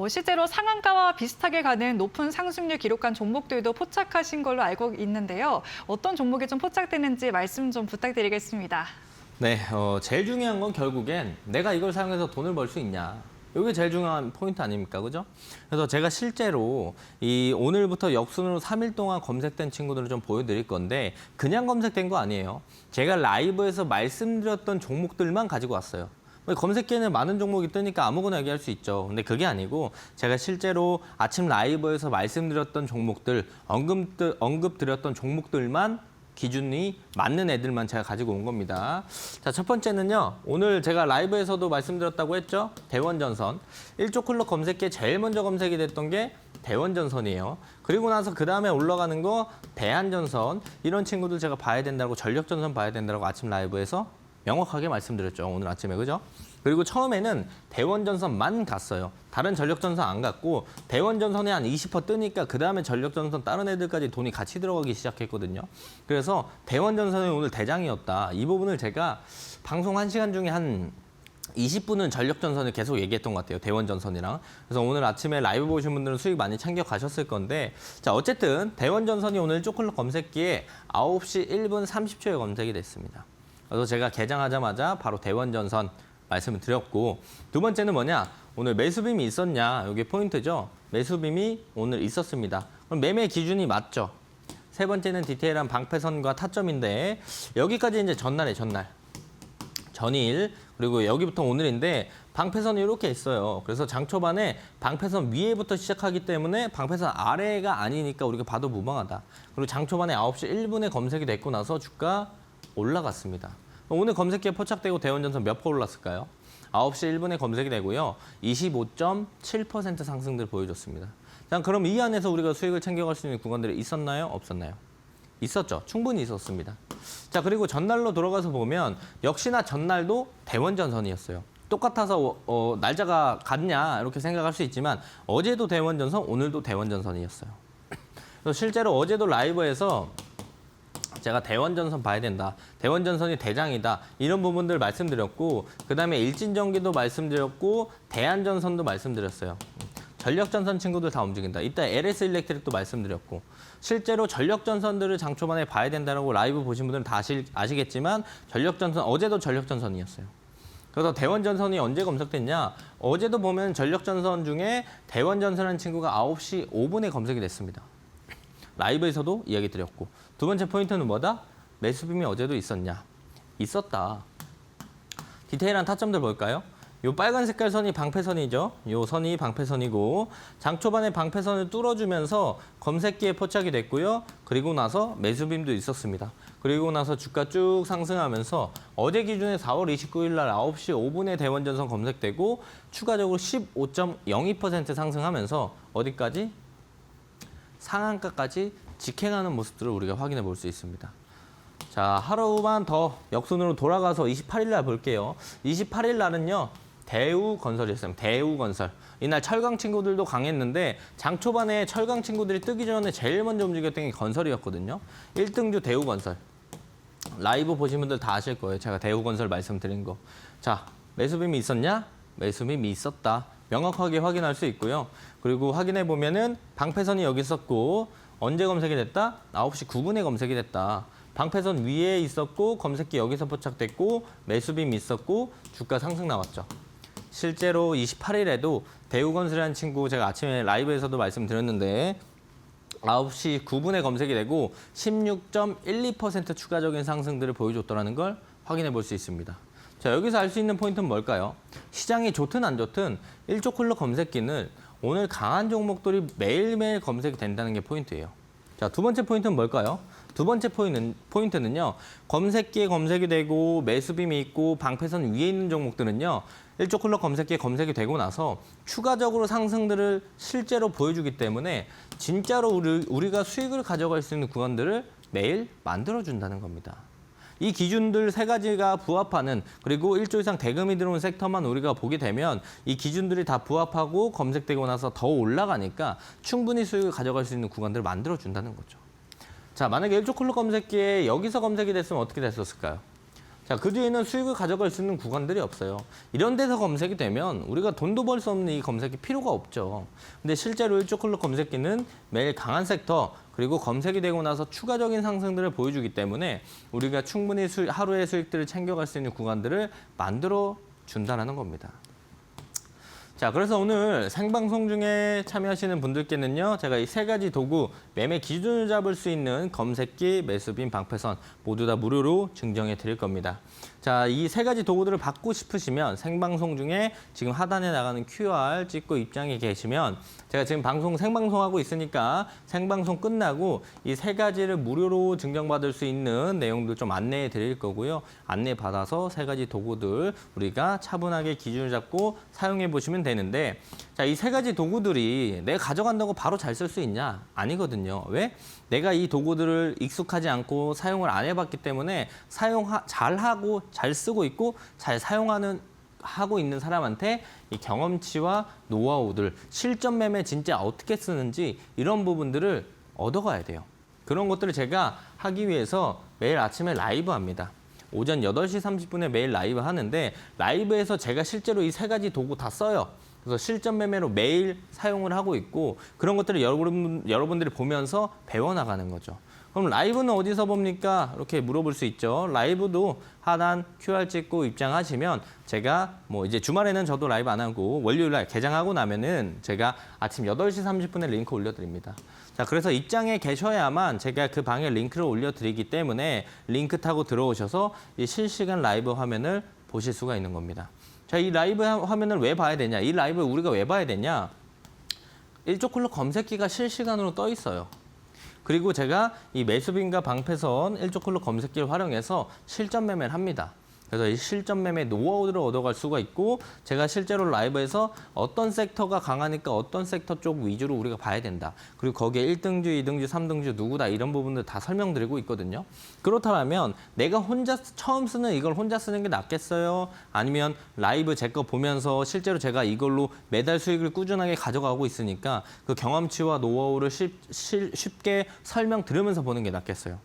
실제로 상한가와 비슷하게 가는 높은 상승률 기록한 종목들도 포착하신 걸로 알고 있는데요. 어떤 종목이 좀 포착되는지 말씀 좀 부탁드리겠습니다. 네, 제일 중요한 건 결국엔 내가 이걸 사용해서 돈을 벌 수 있냐. 이게 제일 중요한 포인트 아닙니까? 그죠? 그래서 제가 실제로 이 오늘부터 역순으로 3일 동안 검색된 친구들을 좀 보여드릴 건데 그냥 검색된 거 아니에요. 제가 라이브에서 말씀드렸던 종목들만 가지고 왔어요. 검색기에는 많은 종목이 뜨니까 아무거나 얘기할 수 있죠. 근데 그게 아니고 제가 실제로 아침 라이브에서 말씀드렸던 종목들, 언급드렸던 종목들만 기준이 맞는 애들만 제가 가지고 온 겁니다. 자, 첫 번째는요. 오늘 제가 라이브에서도 말씀드렸다고 했죠. 대원전선. 1조 클럽 검색기에 제일 먼저 검색이 됐던 게 대원전선이에요. 그리고 나서 그 다음에 올라가는 거 대한전선. 이런 친구들 제가 봐야 된다고 전력전선 봐야 된다고 아침 라이브에서 명확하게 말씀드렸죠. 오늘 아침에 그죠? 그리고 처음에는 대원전선만 갔어요. 다른 전력전선 안 갔고 대원전선에 한 20% 뜨니까 그 다음에 전력전선 다른 애들까지 돈이 같이 들어가기 시작했거든요. 그래서 대원전선이 오늘 대장이었다. 이 부분을 제가 방송 1시간 중에 한 20분은 전력전선을 계속 얘기했던 것 같아요. 대원전선이랑. 그래서 오늘 아침에 라이브 보신 분들은 수익 많이 챙겨 가셨을 건데 자 어쨌든 대원전선이 오늘 쪼클럽 검색기에 9시 1분 30초에 검색이 됐습니다. 그래서 제가 개장하자마자 바로 대원전선 말씀을 드렸고 두 번째는 뭐냐? 오늘 매수빔이 있었냐? 이게 포인트죠. 매수빔이 오늘 있었습니다. 그럼 매매 기준이 맞죠? 세 번째는 디테일한 방패선과 타점인데 여기까지 이제 전날에 전일 그리고 여기부터 오늘인데 방패선이 이렇게 있어요. 그래서 장 초반에 방패선 위에부터 시작하기 때문에 방패선 아래가 아니니까 우리가 봐도 무방하다. 그리고 장 초반에 9시 1분에 검색이 됐고 나서 주가 올라갔습니다. 오늘 검색기에 포착되고 대원전선 몇 % 올랐을까요? 9시 1분에 검색이 되고요. 25.7% 상승들 보여줬습니다. 자, 그럼 이 안에서 우리가 수익을 챙겨갈 수 있는 구간들이 있었나요? 없었나요? 있었죠. 충분히 있었습니다. 자, 그리고 전날로 돌아가서 보면 역시나 전날도 대원전선이었어요. 똑같아서 날짜가 같냐 이렇게 생각할 수 있지만 어제도 대원전선, 오늘도 대원전선이었어요. 그래서 실제로 어제도 라이브에서 제가 대원전선 봐야 된다. 대원전선이 대장이다. 이런 부분들 말씀드렸고 그다음에 일진전기도 말씀드렸고 대한전선도 말씀드렸어요. 전력전선 친구들 다 움직인다. 이따 LS일렉트릭도 말씀드렸고 실제로 전력전선들을 장 초반에 봐야 된다고 라이브 보신 분들은 다 아시겠지만 전력전선 어제도 전력전선이었어요. 그래서 대원전선이 언제 검색됐냐? 어제도 보면 전력전선 중에 대원전선이라는 친구가 9시 5분에 검색이 됐습니다. 라이브에서도 이야기 드렸고 두 번째 포인트는 뭐다? 매수빔이 어제도 있었냐? 있었다. 디테일한 타점들 볼까요? 요 빨간 색깔 선이 방패선이죠. 요 선이 방패선이고 장 초반에 방패선을 뚫어주면서 검색기에 포착이 됐고요. 그리고 나서 매수빔도 있었습니다. 그리고 나서 주가 쭉 상승하면서 어제 기준에 4월 29일 날 9시 5분에 대원전선 검색되고 추가적으로 15.02% 상승하면서 어디까지? 상한가까지 직행하는 모습들을 우리가 확인해 볼 수 있습니다. 자, 하루만 더 역순으로 돌아가서 28일 날 볼게요. 28일 날은요. 대우건설이었어요. 대우건설. 이날 철강 친구들도 강했는데 장 초반에 철강 친구들이 뜨기 전에 제일 먼저 움직였던 게 건설이었거든요. 1등주 대우건설. 라이브 보신 분들 다 아실 거예요. 제가 대우건설 말씀드린 거. 자, 매수빔이 있었냐? 매수빔이 있었다. 명확하게 확인할 수 있고요. 그리고 확인해 보면은 방패선이 여기 있었고 언제 검색이 됐다? 9시 9분에 검색이 됐다. 방패선 위에 있었고 검색기 여기서 포착됐고 매수빔이 있었고 주가 상승 나왔죠. 실제로 28일에도 대우건설이라는 친구 제가 아침에 라이브에서도 말씀드렸는데 9시 9분에 검색이 되고 16.12% 추가적인 상승들을 보여줬더라는 걸 확인해 볼 수 있습니다. 자, 여기서 알 수 있는 포인트는 뭘까요? 시장이 좋든 안 좋든 1조 클럽 검색기는 오늘 강한 종목들이 매일매일 검색이 된다는 게 포인트예요. 자, 두 번째 포인트는 뭘까요? 두 번째 포인트는요. 검색기에 검색이 되고 매수빔이 있고 방패선 위에 있는 종목들은요. 1조 클럽 검색기에 검색이 되고 나서 추가적으로 상승들을 실제로 보여주기 때문에 진짜로 우리가 수익을 가져갈 수 있는 구간들을 매일 만들어준다는 겁니다. 이 기준들 세 가지가 부합하는 그리고 1조 이상 대금이 들어온 섹터만 우리가 보게 되면 이 기준들이 다 부합하고 검색되고 나서 더 올라가니까 충분히 수익을 가져갈 수 있는 구간들을 만들어준다는 거죠. 자, 만약에 1조 클럽 검색기에 여기서 검색이 됐으면 어떻게 됐었을까요? 자, 그 뒤에는 수익을 가져갈 수 있는 구간들이 없어요. 이런 데서 검색이 되면 우리가 돈도 벌 수 없는 이 검색이 필요가 없죠. 근데 실제로 1조 클럽 검색기는 매일 강한 섹터 그리고 검색이 되고 나서 추가적인 상승들을 보여주기 때문에 우리가 충분히 하루의 수익들을 챙겨갈 수 있는 구간들을 만들어 준다는 겁니다. 자, 그래서 오늘 생방송 중에 참여하시는 분들께는요, 제가 이 세 가지 도구, 매매 기준을 잡을 수 있는 검색기, 매수빈, 방패선 모두 다 무료로 증정해 드릴 겁니다. 자, 이 세 가지 도구들을 받고 싶으시면 생방송 중에 지금 하단에 나가는 QR 찍고 입장해 계시면 제가 지금 생방송하고 있으니까 생방송 끝나고 이 세 가지를 무료로 증정받을 수 있는 내용들 좀 안내해 드릴 거고요. 안내 받아서 세 가지 도구들 우리가 차분하게 기준을 잡고 사용해 보시면 되는데, 자, 이 세 가지 도구들이 내가 가져간다고 바로 잘 쓸 수 있냐? 아니거든요. 왜? 내가 이 도구들을 익숙하지 않고 사용을 안 해봤기 때문에 잘하고 잘 쓰고 있고 잘 하고 있는 사람한테 이 경험치와 노하우들, 실전 매매 진짜 어떻게 쓰는지 이런 부분들을 얻어가야 돼요. 그런 것들을 제가 하기 위해서 매일 아침에 라이브 합니다. 오전 8시 30분에 매일 라이브 하는데 라이브에서 제가 실제로 이 세 가지 도구 다 써요. 그래서 실전 매매로 매일 사용을 하고 있고 그런 것들을 여러분들이 보면서 배워나가는 거죠. 그럼 라이브는 어디서 봅니까? 이렇게 물어볼 수 있죠. 라이브도 하단 QR 찍고 입장하시면 제가 이제 주말에는 저도 라이브 안 하고 월요일날 개장하고 나면은 제가 아침 8시 30분에 링크 올려드립니다. 자, 그래서 입장에 계셔야만 제가 그 방에 링크를 올려드리기 때문에 링크 타고 들어오셔서 이 실시간 라이브 화면을 보실 수가 있는 겁니다. 자, 이 라이브 화면을 왜 봐야 되냐? 이 라이브를 우리가 왜 봐야 되냐? 일조클럽 검색기가 실시간으로 떠 있어요. 그리고 제가 이 매수빈과 방패선 일조클럽 검색기를 활용해서 실전 매매를 합니다. 그래서 이 실전 매매 노하우들을 얻어갈 수가 있고 제가 실제로 라이브에서 어떤 섹터가 강하니까 어떤 섹터 쪽 위주로 우리가 봐야 된다. 그리고 거기에 1등주, 2등주, 3등주 누구다 이런 부분들 다 설명드리고 있거든요. 그렇다면 내가 혼자 처음 쓰는 이걸 혼자 쓰는 게 낫겠어요? 아니면 라이브 제 거 보면서 실제로 제가 이걸로 매달 수익을 꾸준하게 가져가고 있으니까 그 경험치와 노하우를 쉽게 설명 들으면서 보는 게 낫겠어요?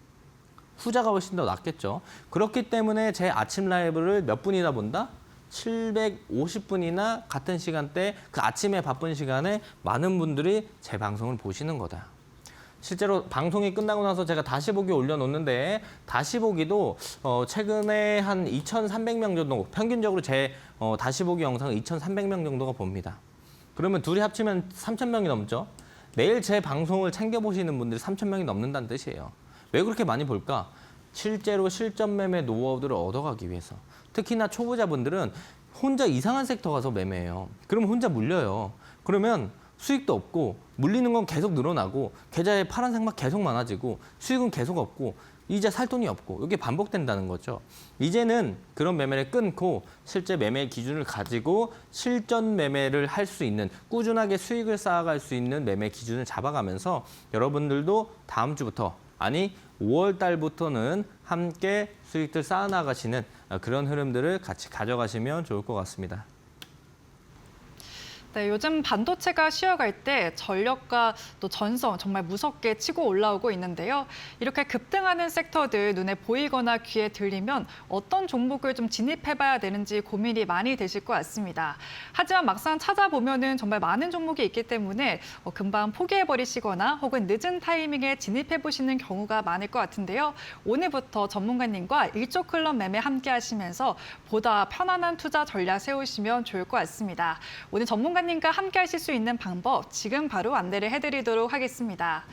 후자가 훨씬 더 낫겠죠. 그렇기 때문에 제 아침 라이브를 몇 분이나 본다? 750분이나 같은 시간대 그 아침에 바쁜 시간에 많은 분들이 제 방송을 보시는 거다. 실제로 방송이 끝나고 나서 제가 다시 보기 올려놓는데 다시 보기도 최근에 한 2,300명 정도, 평균적으로 제 다시 보기 영상을 2,300명 정도가 봅니다. 그러면 둘이 합치면 3,000명이 넘죠. 매일 제 방송을 챙겨보시는 분들이 3,000명이 넘는다는 뜻이에요. 왜 그렇게 많이 볼까? 실제로 실전 매매 노하우들을 얻어가기 위해서. 특히나 초보자분들은 혼자 이상한 섹터 가서 매매해요. 그러면 혼자 물려요. 그러면 수익도 없고 물리는 건 계속 늘어나고 계좌에 파란색만 계속 많아지고 수익은 계속 없고 이제 살 돈이 없고 이게 반복된다는 거죠. 이제는 그런 매매를 끊고 실제 매매 기준을 가지고 실전 매매를 할 수 있는 꾸준하게 수익을 쌓아갈 수 있는 매매 기준을 잡아가면서 여러분들도 다음 주부터 5월 달부터는 함께 수익들 쌓아나가시는 그런 흐름들을 같이 가져가시면 좋을 것 같습니다. 네, 요즘 반도체가 쉬어갈 때 전력과 또 전선 정말 무섭게 치고 올라오고 있는데요. 이렇게 급등하는 섹터들 눈에 보이거나 귀에 들리면 어떤 종목을 좀 진입해봐야 되는지 고민이 많이 되실 것 같습니다. 하지만 막상 찾아보면은 정말 많은 종목이 있기 때문에 금방 포기해버리시거나 혹은 늦은 타이밍에 진입해보시는 경우가 많을 것 같은데요. 오늘부터 전문가님과 일조클럽 매매 함께 하시면서 보다 편안한 투자 전략 세우시면 좋을 것 같습니다. 오늘 전문가님과 함께 하실 수 있는 방법 지금 바로 안내를 해드리도록 하겠습니다.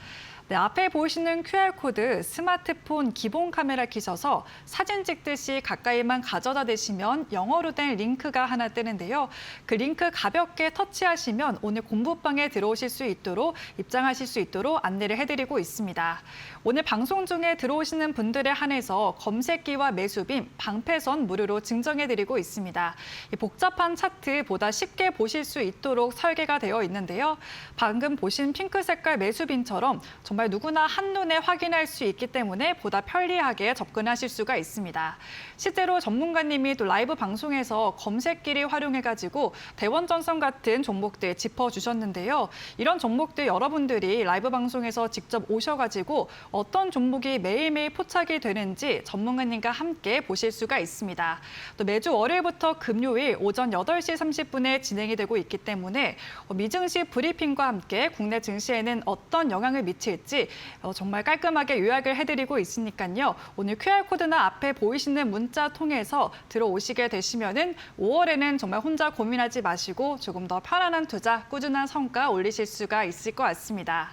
네, 앞에 보이시는 QR코드 스마트폰 기본 카메라 키셔서 사진 찍듯이 가까이만 가져다 대시면 영어로 된 링크가 하나 뜨는데요. 그 링크 가볍게 터치하시면 오늘 공부방에 들어오실 수 있도록 입장하실 수 있도록 안내를 해드리고 있습니다. 오늘 방송 중에 들어오시는 분들에 한해서 검색기와 매수빔, 방패선 무료로 증정해드리고 있습니다. 이 복잡한 차트 보다 쉽게 보실 수 있도록 설계가 되어 있는데요. 방금 보신 핑크 색깔 매수빔처럼 정말 누구나 한눈에 확인할 수 있기 때문에 보다 편리하게 접근하실 수가 있습니다. 실제로 전문가님이 또 라이브 방송에서 검색기를 활용해가지고 대원전선 같은 종목들 짚어주셨는데요. 이런 종목들 여러분들이 라이브 방송에서 직접 오셔가지고 어떤 종목이 매일매일 포착이 되는지 전문가님과 함께 보실 수가 있습니다. 또 매주 월요일부터 금요일 오전 8시 30분에 진행이 되고 있기 때문에 미증시 브리핑과 함께 국내 증시에는 어떤 영향을 미칠지 될지 정말 깔끔하게 요약을 해드리고 있으니까요. 오늘 QR코드나 앞에 보이시는 문자 통해서 들어오시게 되시면은 5월에는 정말 혼자 고민하지 마시고 조금 더 편안한 투자, 꾸준한 성과 올리실 수가 있을 것 같습니다.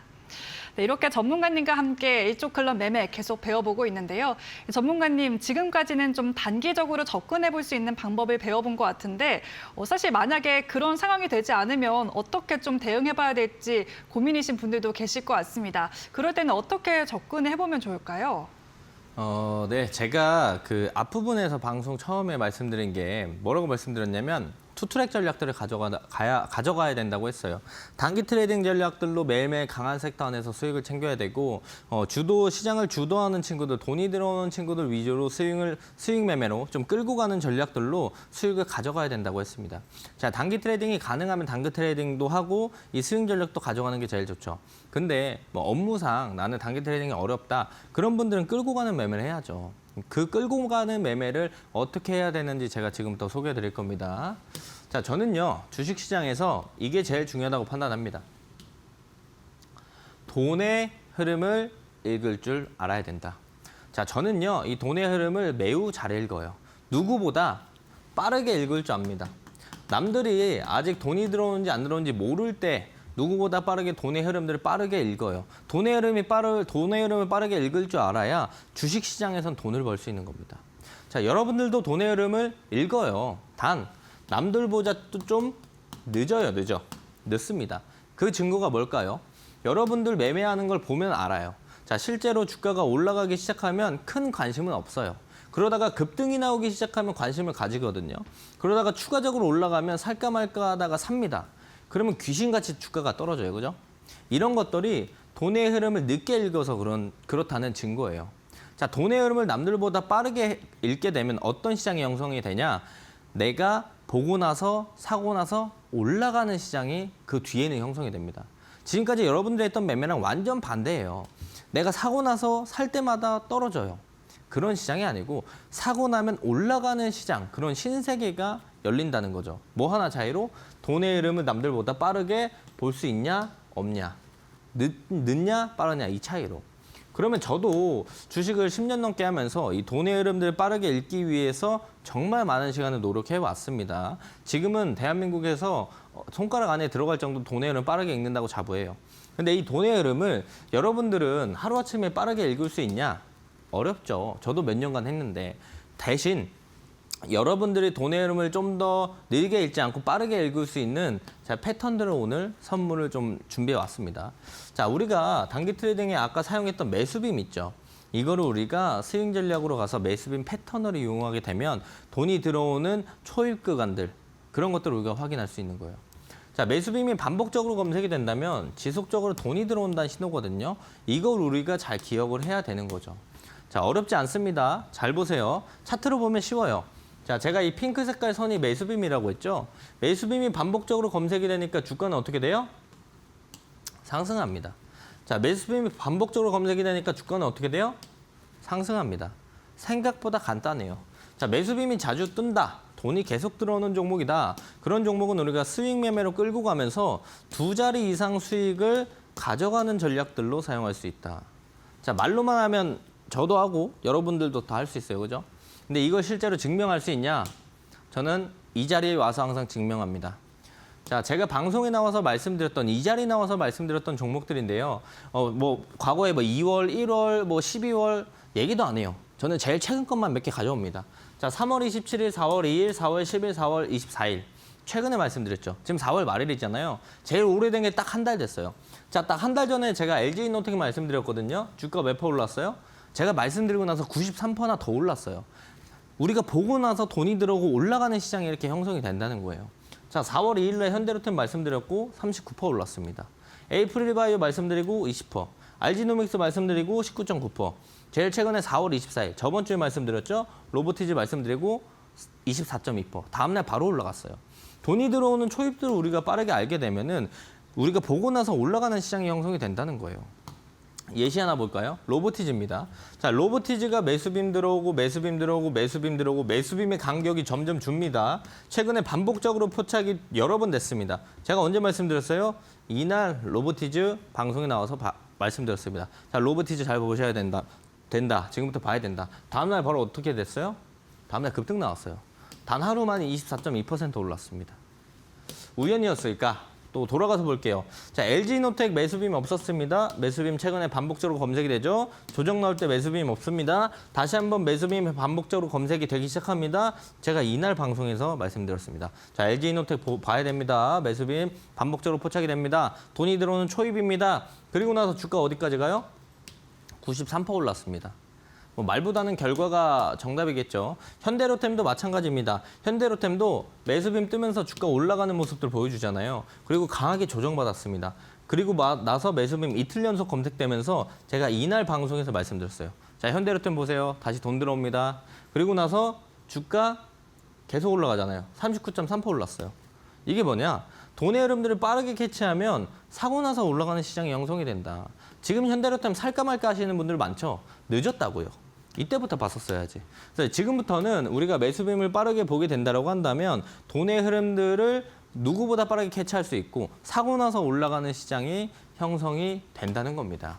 네, 이렇게 전문가님과 함께 일족 클럽 매매 계속 배워보고 있는데요. 전문가님, 지금까지는 좀 단기적으로 접근해 볼 수 있는 방법을 배워본 것 같은데 사실 만약에 그런 상황이 되지 않으면 어떻게 좀 대응해 봐야 될지 고민이신 분들도 계실 것 같습니다. 그럴 때는 어떻게 접근해 보면 좋을까요? 네, 제가 그 앞부분에서 방송 처음에 말씀드린 게 뭐라고 말씀드렸냐면 투트랙 전략들을 가져가야 된다고 했어요. 단기 트레이딩 전략들로 매일매일 강한 섹터 안에서 수익을 챙겨야 되고 시장을 주도하는 친구들, 돈이 들어오는 친구들 위주로 수익 매매로 좀 끌고 가는 전략들로 수익을 가져가야 된다고 했습니다. 자, 단기 트레이딩이 가능하면 단기 트레이딩도 하고 이 수익 전략도 가져가는 게 제일 좋죠. 근데 뭐 업무상 나는 단기 트레이딩이 어렵다. 그런 분들은 끌고 가는 매매를 해야죠. 그 끌고 가는 매매를 어떻게 해야 되는지 제가 지금부터 소개해 드릴 겁니다. 자, 저는요, 주식시장에서 이게 제일 중요하다고 판단합니다. 돈의 흐름을 읽을 줄 알아야 된다. 자, 저는요, 이 돈의 흐름을 매우 잘 읽어요. 누구보다 빠르게 읽을 줄 압니다. 남들이 아직 돈이 들어오는지 안 들어오는지 모를 때 누구보다 빠르게 돈의 흐름들을 빠르게 읽어요. 돈의 흐름을 빠르게 읽을 줄 알아야 주식시장에선 돈을 벌 수 있는 겁니다. 자, 여러분들도 돈의 흐름을 읽어요. 단 남들보다 좀 늦습니다. 그 증거가 뭘까요? 여러분들 매매하는 걸 보면 알아요. 자, 실제로 주가가 올라가기 시작하면 큰 관심은 없어요. 그러다가 급등이 나오기 시작하면 관심을 가지거든요. 그러다가 추가적으로 올라가면 살까 말까 하다가 삽니다. 그러면 귀신같이 주가가 떨어져요. 그죠? 이런 것들이 돈의 흐름을 늦게 읽어서 그렇다는 증거예요. 자, 돈의 흐름을 남들보다 빠르게 읽게 되면 어떤 시장이 형성이 되냐? 내가 보고 나서 사고 나서 올라가는 시장이 그 뒤에는 형성이 됩니다. 지금까지 여러분들이 했던 매매랑 완전 반대예요. 내가 사고 나서 살 때마다 떨어져요. 그런 시장이 아니고 사고 나면 올라가는 시장, 그런 신세계가 열린다는 거죠. 뭐 하나 차이로 돈의 흐름을 남들보다 빠르게 볼 수 있냐, 없냐, 늦냐, 빠르냐 이 차이로. 그러면 저도 주식을 10년 넘게 하면서 이 돈의 흐름들을 빠르게 읽기 위해서 정말 많은 시간을 노력해 왔습니다. 지금은 대한민국에서 손가락 안에 들어갈 정도 돈의 흐름 빠르게 읽는다고 자부해요. 근데 이 돈의 흐름을 여러분들은 하루아침에 빠르게 읽을 수 있냐? 어렵죠. 저도 몇 년간 했는데 대신 여러분들이 돈의 흐름을 좀 더 느리게 읽지 않고 빠르게 읽을 수 있는 패턴들을 오늘 선물을 좀 준비해 왔습니다. 자, 우리가 단기 트레이딩에 아까 사용했던 매수빔 있죠. 이거를 우리가 스윙 전략으로 가서 매수빔 패턴을 이용하게 되면 돈이 들어오는 초입 구간들, 그런 것들을 우리가 확인할 수 있는 거예요. 자, 매수빔이 반복적으로 검색이 된다면 지속적으로 돈이 들어온다는 신호거든요. 이걸 우리가 잘 기억을 해야 되는 거죠. 자, 어렵지 않습니다. 잘 보세요. 차트로 보면 쉬워요. 자, 제가 이 핑크 색깔 선이 매수빔이라고 했죠. 매수빔이 반복적으로 검색이 되니까 주가는 어떻게 돼요? 상승합니다. 자, 매수빔이 반복적으로 검색이 되니까 주가는 어떻게 돼요? 상승합니다. 생각보다 간단해요. 자, 매수빔이 자주 뜬다. 돈이 계속 들어오는 종목이다. 그런 종목은 우리가 스윙 매매로 끌고 가면서 2자리 이상 수익을 가져가는 전략들로 사용할 수 있다. 자, 말로만 하면 저도 하고 여러분들도 다 할 수 있어요. 그죠? 근데 이걸 실제로 증명할 수 있냐? 저는 이 자리에 와서 항상 증명합니다. 자, 제가 방송에 나와서 말씀드렸던 이 자리에 나와서 말씀드렸던 종목들인데요. 과거에 2월, 1월, 12월 얘기도 안 해요. 저는 제일 최근 것만 몇 개 가져옵니다. 자, 3월 27일, 4월 2일, 4월 10일, 4월 24일. 최근에 말씀드렸죠. 지금 4월 말일이잖아요. 제일 오래된 게 딱 한 달 됐어요. 자, 딱 한 달 전에 제가 LG이노텍 말씀드렸거든요. 주가 몇 퍼 올랐어요? 제가 말씀드리고 나서 93%나 더 올랐어요. 우리가 보고 나서 돈이 들어오고 올라가는 시장이 이렇게 형성이 된다는 거예요. 자, 4월 2일 날 현대로템 말씀드렸고 39% 올랐습니다. 에이프릴바이오 말씀드리고 20%, 알지노믹스 말씀드리고 19.9%, 제일 최근에 4월 24일 저번 주에 말씀드렸죠. 로보티즈 말씀드리고 24.2%, 다음날 바로 올라갔어요. 돈이 들어오는 초입들을 우리가 빠르게 알게 되면은 우리가 보고 나서 올라가는 시장이 형성이 된다는 거예요. 예시 하나 볼까요? 로보티즈입니다. 자, 로보티즈가 매수빔 들어오고 매수빔 들어오고 매수빔 들어오고 매수빔의 간격이 점점 줍니다. 최근에 반복적으로 포착이 여러 번 됐습니다. 제가 언제 말씀드렸어요? 이날 로보티즈 방송에 나와서 말씀드렸습니다. 자, 로보티즈 잘 보셔야 된다. 지금부터 봐야 된다. 다음날 바로 어떻게 됐어요? 다음날 급등 나왔어요. 단 하루 만에 24.2% 올랐습니다. 우연이었을까? 또 돌아가서 볼게요. 자, LG노텍 매수빔 없었습니다. 매수빔 최근에 반복적으로 검색이 되죠. 조정 나올 때 매수빔 없습니다. 다시 한번 매수빔 반복적으로 검색이 되기 시작합니다. 제가 이날 방송에서 말씀드렸습니다. 자, LG노텍 봐야 됩니다. 매수빔 반복적으로 포착이 됩니다. 돈이 들어오는 초입입니다. 그리고 나서 주가 어디까지 가요? 93% 올랐습니다. 뭐 말보다는 결과가 정답이겠죠. 현대로템도 마찬가지입니다. 현대로템도 매수빔 뜨면서 주가 올라가는 모습들 보여주잖아요. 그리고 강하게 조정받았습니다. 그리고 나서 매수빔 이틀 연속 검색되면서 제가 이날 방송에서 말씀드렸어요. 자, 현대로템 보세요. 다시 돈 들어옵니다. 그리고 나서 주가 계속 올라가잖아요. 39.3% 올랐어요. 이게 뭐냐? 돈의 흐름들을 빠르게 캐치하면 사고 나서 올라가는 시장이 형성이 된다. 지금 현대로템 살까 말까 하시는 분들 많죠? 늦었다고요. 이때부터 봤었어야지. 그래서 지금부터는 우리가 매수빔을 빠르게 보게 된다고 한다면 돈의 흐름들을 누구보다 빠르게 캐치할 수 있고 사고 나서 올라가는 시장이 형성이 된다는 겁니다.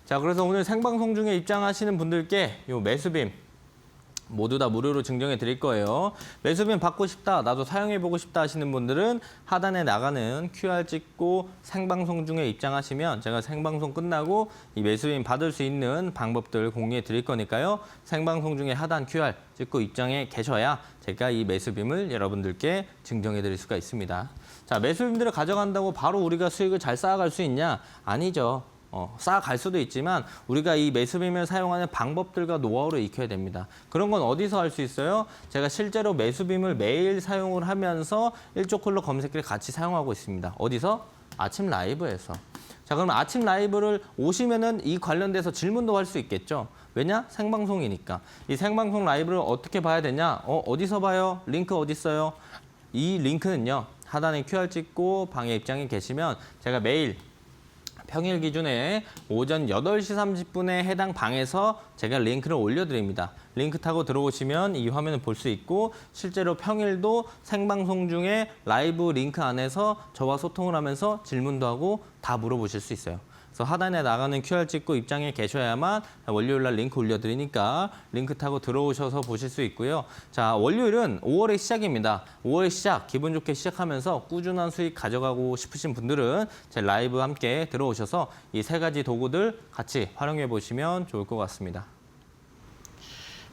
자, 그래서 오늘 생방송 중에 입장하시는 분들께 이 매수빔 모두 다 무료로 증정해 드릴 거예요. 매수빔 받고 싶다, 나도 사용해 보고 싶다 하시는 분들은 하단에 나가는 QR 찍고 생방송 중에 입장하시면 제가 생방송 끝나고 이 매수빔 받을 수 있는 방법들 공유해 드릴 거니까요. 생방송 중에 하단 QR 찍고 입장해 계셔야 제가 이 매수빔을 여러분들께 증정해 드릴 수가 있습니다. 자, 매수빔들을 가져간다고 바로 우리가 수익을 잘 쌓아갈 수 있냐? 아니죠. 쌓아갈 수도 있지만 우리가 이 매수빔을 사용하는 방법들과 노하우를 익혀야 됩니다. 그런 건 어디서 할 수 있어요? 제가 실제로 매수빔을 매일 사용을 하면서 일조콜로 검색기를 같이 사용하고 있습니다. 어디서? 아침 라이브에서. 자, 그러면 아침 라이브를 오시면은 이 관련돼서 질문도 할 수 있겠죠. 왜냐? 생방송이니까. 이 생방송 라이브를 어떻게 봐야 되냐? 어디서 봐요? 링크 어디 있어요? 이 링크는요. 하단에 QR 찍고 방에 입장해 계시면 제가 매일 평일 기준에 오전 8시 30분에 해당 방에서 제가 링크를 올려드립니다. 링크 타고 들어오시면 이 화면을 볼 수 있고 실제로 평일도 생방송 중에 라이브 링크 안에서 저와 소통을 하면서 질문도 하고 다 물어보실 수 있어요. 그래서 하단에 나가는 QR 찍고 입장해 계셔야만 월요일 날 링크 올려드리니까 링크 타고 들어오셔서 보실 수 있고요. 자, 월요일은 5월의 시작입니다. 5월의 시작, 기분 좋게 시작하면서 꾸준한 수익 가져가고 싶으신 분들은 제 라이브 함께 들어오셔서 이 세 가지 도구들 같이 활용해 보시면 좋을 것 같습니다.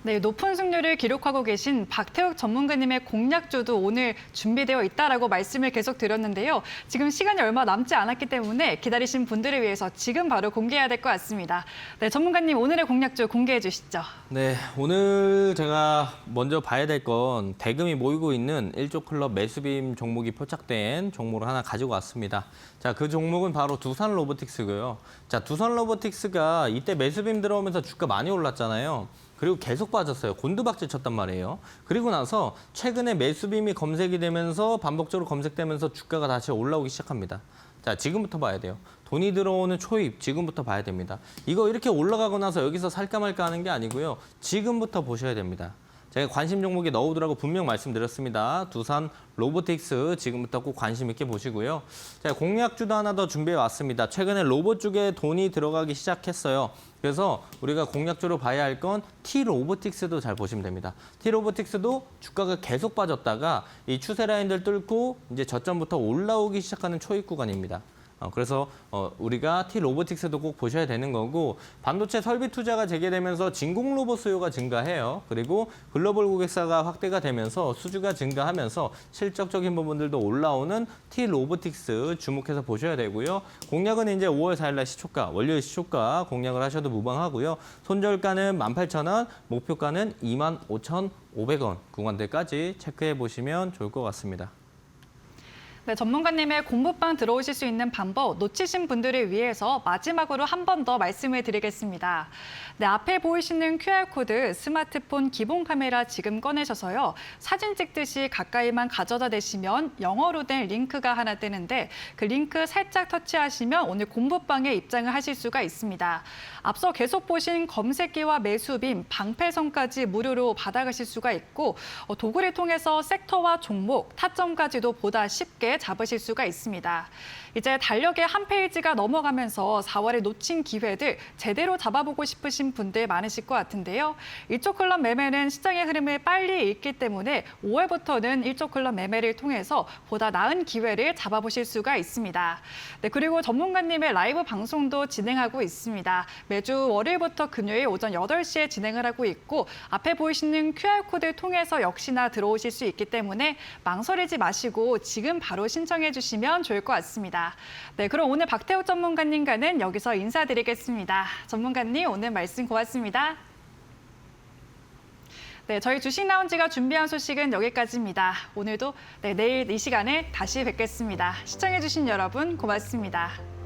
네, 높은 승률을 기록하고 계신 박태욱 전문가님의 공략주도 오늘 준비되어 있다라고 말씀을 계속 드렸는데요. 지금 시간이 얼마 남지 않았기 때문에 기다리신 분들을 위해서 지금 바로 공개해야 될 것 같습니다. 네, 전문가님 오늘의 공략주 공개해 주시죠. 네, 오늘 제가 먼저 봐야 될 건 대금이 모이고 있는 1조 클럽 매수빔 종목이 포착된 종목을 하나 가지고 왔습니다. 자, 그 종목은 바로 두산 로보틱스고요. 자, 두산 로보틱스가 이때 매수빔 들어오면서 주가 많이 올랐잖아요. 그리고 계속 빠졌어요. 곤두박질 쳤단 말이에요. 그리고 나서 최근에 매수빔이 검색이 되면서 반복적으로 검색되면서 주가가 다시 올라오기 시작합니다. 자, 지금부터 봐야 돼요. 돈이 들어오는 초입 지금부터 봐야 됩니다. 이거 이렇게 올라가고 나서 여기서 살까 말까 하는 게 아니고요. 지금부터 보셔야 됩니다. 제가 관심 종목에 넣어두라고 분명 말씀드렸습니다. 두산 로보틱스 지금부터 꼭 관심 있게 보시고요. 제가 공략주도 하나 더 준비해 왔습니다. 최근에 로봇 쪽에 돈이 들어가기 시작했어요. 그래서 우리가 공략주로 봐야 할 건 T-로보틱스도 잘 보시면 됩니다. T-로보틱스도 주가가 계속 빠졌다가 이 추세 라인들 뚫고 이제 저점부터 올라오기 시작하는 초입 구간입니다. 그래서 우리가 T-로보틱스도 꼭 보셔야 되는 거고 반도체 설비 투자가 재개되면서 진공 로봇 수요가 증가해요. 그리고 글로벌 고객사가 확대가 되면서 수주가 증가하면서 실적적인 부분들도 올라오는 T-로보틱스 주목해서 보셔야 되고요. 공략은 이제 5월 4일 날 시초가, 월요일 시초가 공략을 하셔도 무방하고요. 손절가는 18,000원, 목표가는 25,500원 구간들까지 체크해 보시면 좋을 것 같습니다. 네, 전문가님의 공부방 들어오실 수 있는 방법 놓치신 분들을 위해서 마지막으로 한 번 더 말씀을 드리겠습니다. 네, 앞에 보이시는 QR코드 스마트폰 기본 카메라 지금 꺼내셔서요. 사진 찍듯이 가까이만 가져다 대시면 영어로 된 링크가 하나 뜨는데 그 링크 살짝 터치하시면 오늘 공부방에 입장을 하실 수가 있습니다. 앞서 계속 보신 검색기와 매수빔, 방패선까지 무료로 받아가실 수가 있고 도구를 통해서 섹터와 종목, 타점까지도 보다 쉽게 빠르게 잡으실 수가 있습니다. 이제 달력의 한 페이지가 넘어가면서 4월에 놓친 기회들 제대로 잡아보고 싶으신 분들 많으실 것 같은데요. 일조 클럽 매매는 시장의 흐름을 빨리 읽기 때문에 5월부터는 일조 클럽 매매를 통해서 보다 나은 기회를 잡아보실 수가 있습니다. 네, 그리고 전문가님의 라이브 방송도 진행하고 있습니다. 매주 월요일부터 금요일 오전 8시에 진행을 하고 있고 앞에 보이시는 QR코드를 통해서 역시나 들어오실 수 있기 때문에 망설이지 마시고 지금 바로 신청해 주시면 좋을 것 같습니다. 네, 그럼 오늘 박태욱 전문가님과는 여기서 인사드리겠습니다. 전문가님, 오늘 말씀 고맙습니다. 네, 저희 주식 라운지가 준비한 소식은 여기까지입니다. 오늘도 내일 이 시간에 다시 뵙겠습니다. 시청해 주신 여러분 고맙습니다.